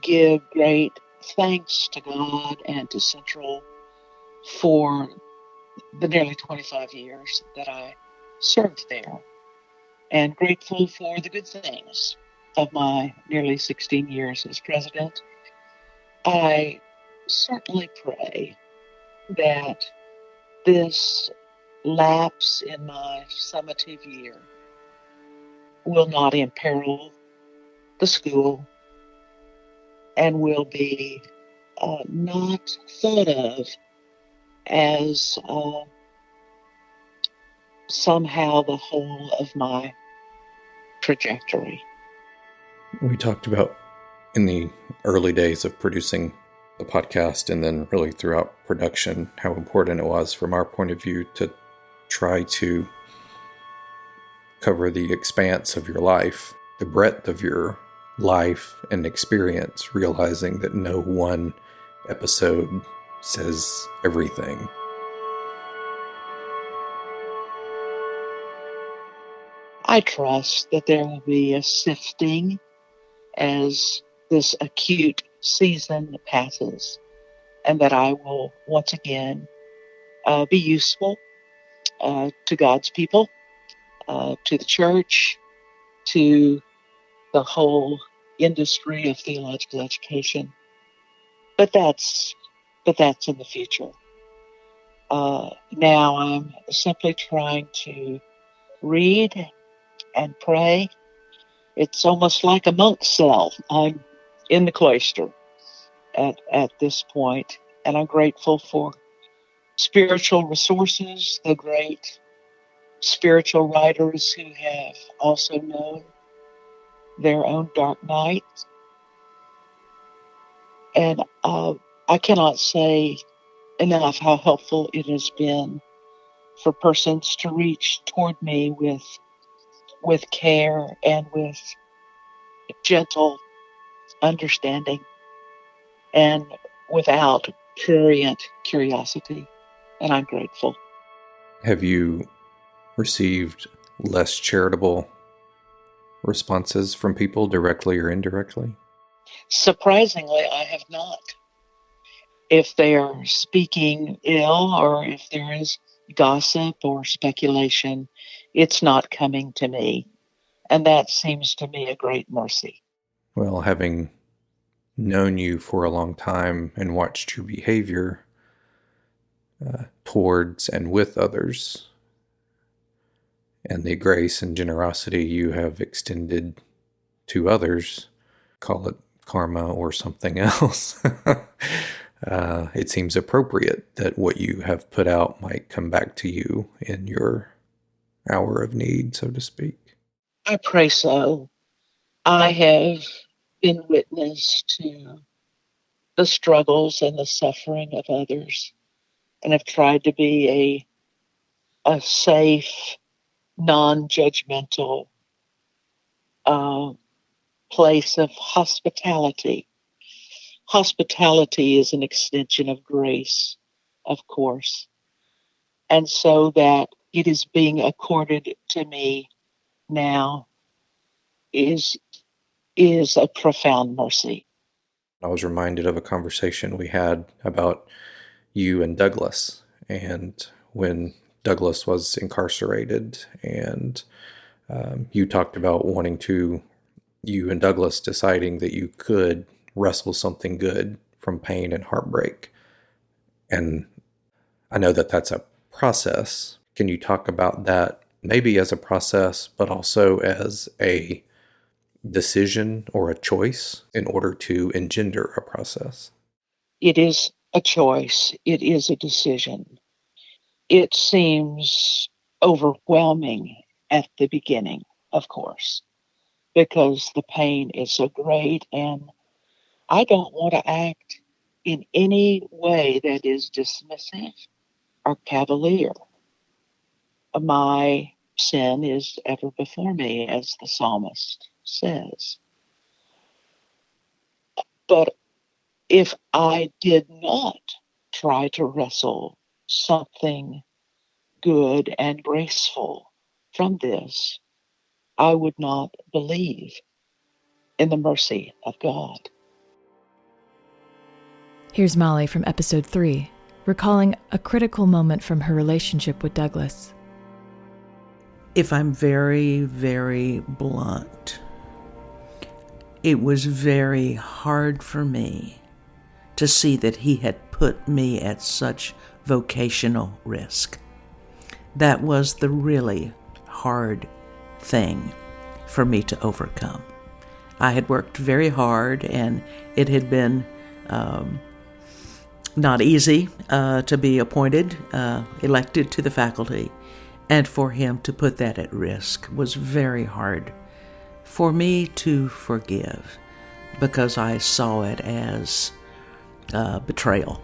give great thanks to God and to Central for the nearly 25 years that I served there, and grateful for the good things of my nearly 16 years as president. I certainly pray that this lapse in my summative year will not imperil the school and will be not thought of as somehow the whole of my trajectory. We talked about in the early days of producing the podcast and then really throughout production how important it was from our point of view to try to cover the expanse of your life, the breadth of your life and experience, realizing that no one episode says everything. I trust that there will be a sifting as this acute season passes, and that I will once again be useful to God's people, to the church, to the whole industry of theological education. But that's in the future. Now I'm simply trying to read and pray. It's almost like a monk's cell. I'm in the cloister at this point, and I'm grateful for spiritual resources, the great spiritual writers who have also known their own dark nights. And I cannot say enough how helpful it has been for persons to reach toward me with care and with gentle understanding and without prurient curiosity. And I'm grateful. Have you received less charitable responses from people directly or indirectly? Surprisingly, I have not. If they are speaking ill or if there is gossip or speculation, it's not coming to me. And that seems to me a great mercy. Well, having known you for a long time and watched your behavior towards and with others, and the grace and generosity you have extended to others, call it karma or something else, it seems appropriate that what you have put out might come back to you in your hour of need, so to speak. I pray so. I have been witness to the struggles and the suffering of others, and have tried to be a safe, non-judgmental place of hospitality. Hospitality is an extension of grace, of course. And so that it is being accorded to me now is a profound mercy. I was reminded of a conversation we had about you and Douglas, and when Douglas was incarcerated, and you talked about you and Douglas deciding that you could wrestle something good from pain and heartbreak. And I know that that's a process. Can you talk about that maybe as a process, but also as a decision or a choice in order to engender a process? It is a choice. It is a decision. It seems overwhelming at the beginning, of course, because the pain is so great, and I don't want to act in any way that is dismissive or cavalier. My sin is ever before me, as the psalmist says. But if I did not try to wrestle something good and graceful from this, I would not believe in the mercy of God. Here's Molly from episode 3, recalling a critical moment from her relationship with Douglas. If I'm very, very blunt, it was very hard for me to see that he had put me at such vocational risk. That was the really hard thing for me to overcome. I had worked very hard, and it had been not easy to be appointed, elected to the faculty, and for him to put that at risk was very hard for me to forgive, because I saw it as betrayal.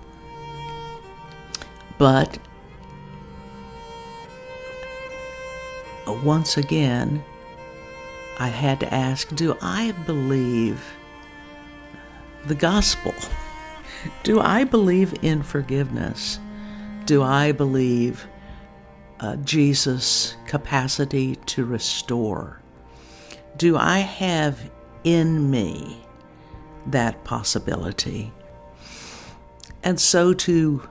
But once again, I had to ask, do I believe the gospel? Do I believe in forgiveness? Do I believe Jesus' capacity to restore? Do I have in me that possibility? And so to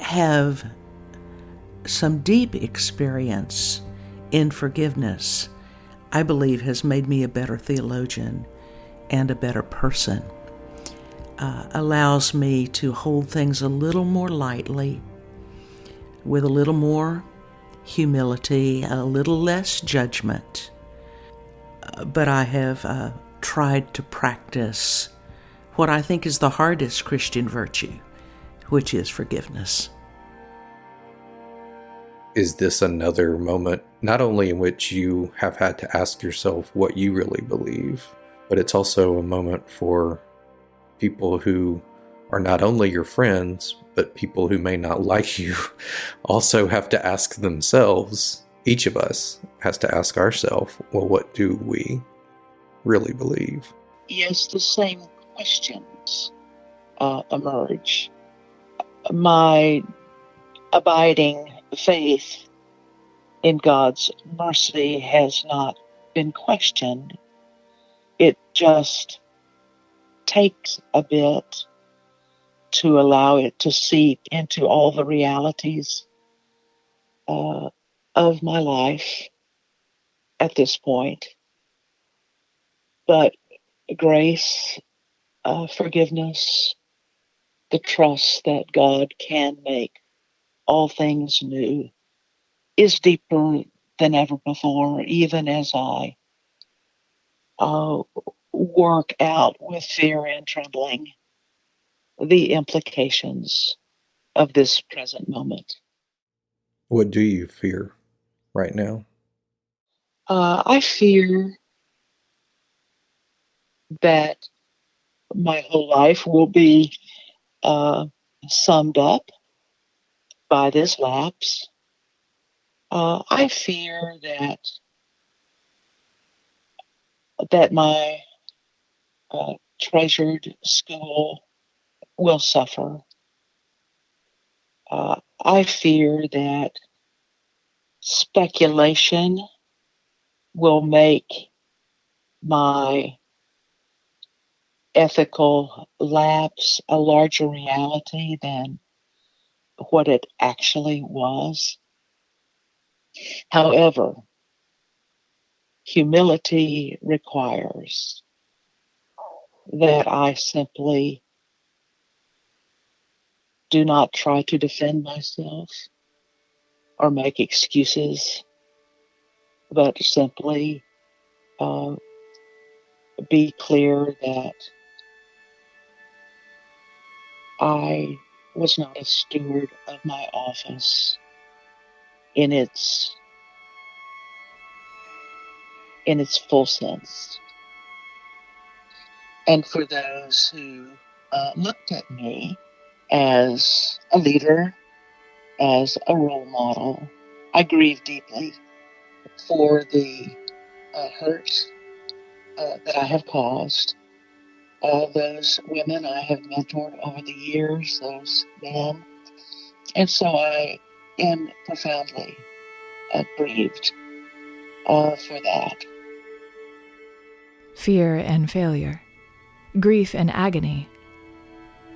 have some deep experience in forgiveness, I believe, has made me a better theologian and a better person. Allows me to hold things a little more lightly, with a little more humility, a little less judgment. But I have tried to practice what I think is the hardest Christian virtue, which is forgiveness. Is this another moment, not only in which you have had to ask yourself what you really believe, but it's also a moment for people who are not only your friends, but people who may not like you also have to ask themselves, each of us has to ask ourselves, well, what do we really believe? Yes, the same questions emerge. My abiding faith in God's mercy has not been questioned. It just takes a bit to allow it to seep into all the realities of my life at this point. But grace, forgiveness, the trust that God can make all things new is deeper than ever before, even as I work out with fear and trembling the implications of this present moment. What do you fear right now? I fear that my whole life will be summed up by this lapse. I fear that my treasured school will suffer. I fear that speculation will make my ethical lapse a larger reality than what it actually was. However, humility requires that I simply do not try to defend myself or make excuses, but simply be clear that I was not a steward of my office in its full sense. And for those who looked at me as a leader, as a role model, I grieve deeply for the hurt that I have caused. all those women I have mentored over the years, those men. And so I am profoundly grieved for that. Fear and failure, grief and agony.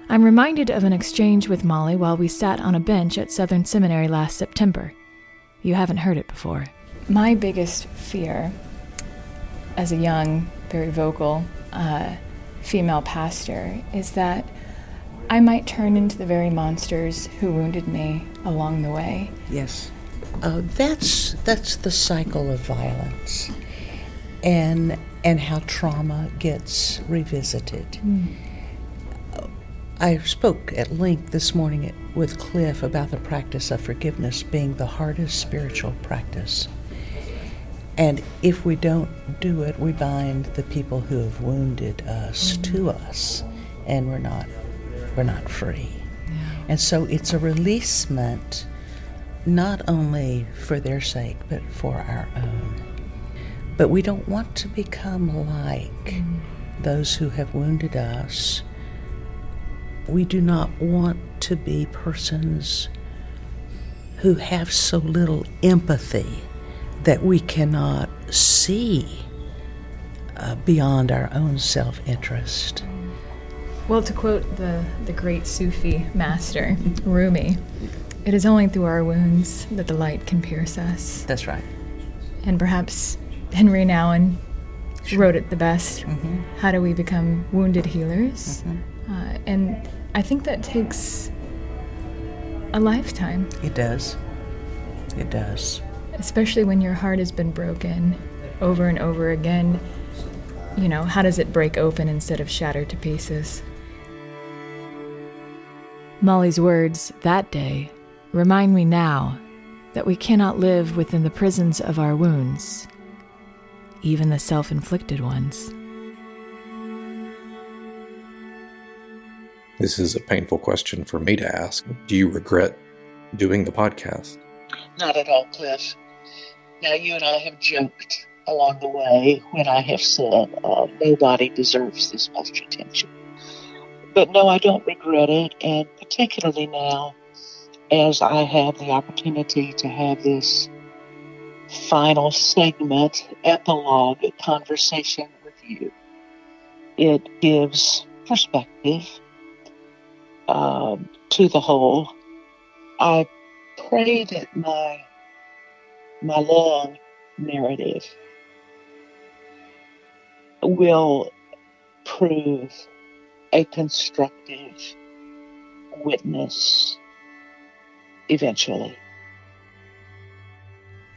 I'm reminded of an exchange with Molly while we sat on a bench at Southern Seminary last September. You haven't heard it before. My biggest fear as a young, very vocal female pastor is that I might turn into the very monsters who wounded me along the way. Yes. That's the cycle of violence and how trauma gets revisited. I spoke at length this morning with Cliff about the practice of forgiveness being the hardest spiritual practice. And if we don't do it, we bind the people who have wounded us to us, and we're not free. Yeah. And so it's a releasement, not only for their sake, but for our own. But we don't want to become like those who have wounded us. We do not want to be persons who have so little empathy that we cannot see beyond our own self-interest. Well, to quote the great Sufi master, Rumi, it is only through our wounds that the light can pierce us. That's right. And perhaps Henry Nouwen wrote it the best. How do we become wounded healers? And I think that takes a lifetime. It does. It does. Especially when your heart has been broken over and over again. You know, how does it break open instead of shatter to pieces? Molly's words that day remind me now that we cannot live within the prisons of our wounds, even the self-inflicted ones. This is a painful question for me to ask. Do you regret doing the podcast? Not at all, Cliff. Now, you and I have joked along the way when I have said nobody deserves this much attention. But no, I don't regret it, and particularly now, as I have the opportunity to have this final segment, epilogue conversation with you. It gives perspective to the whole. I pray that my long narrative will prove a constructive witness eventually.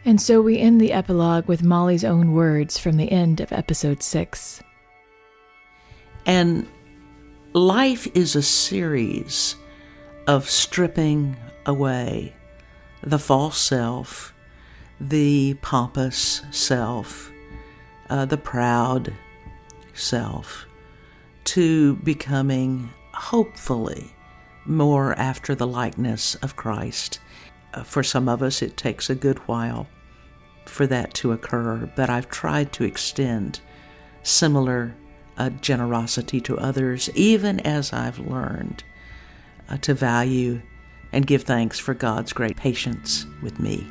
And so we end the epilogue with Molly's own words from the end of episode 6. And life is a series of stripping away the false self, the pompous self, the proud self, to becoming, hopefully, more after the likeness of Christ. For some of us, it takes a good while for that to occur, but I've tried to extend similar generosity to others, even as I've learned to value and give thanks for God's great patience with me.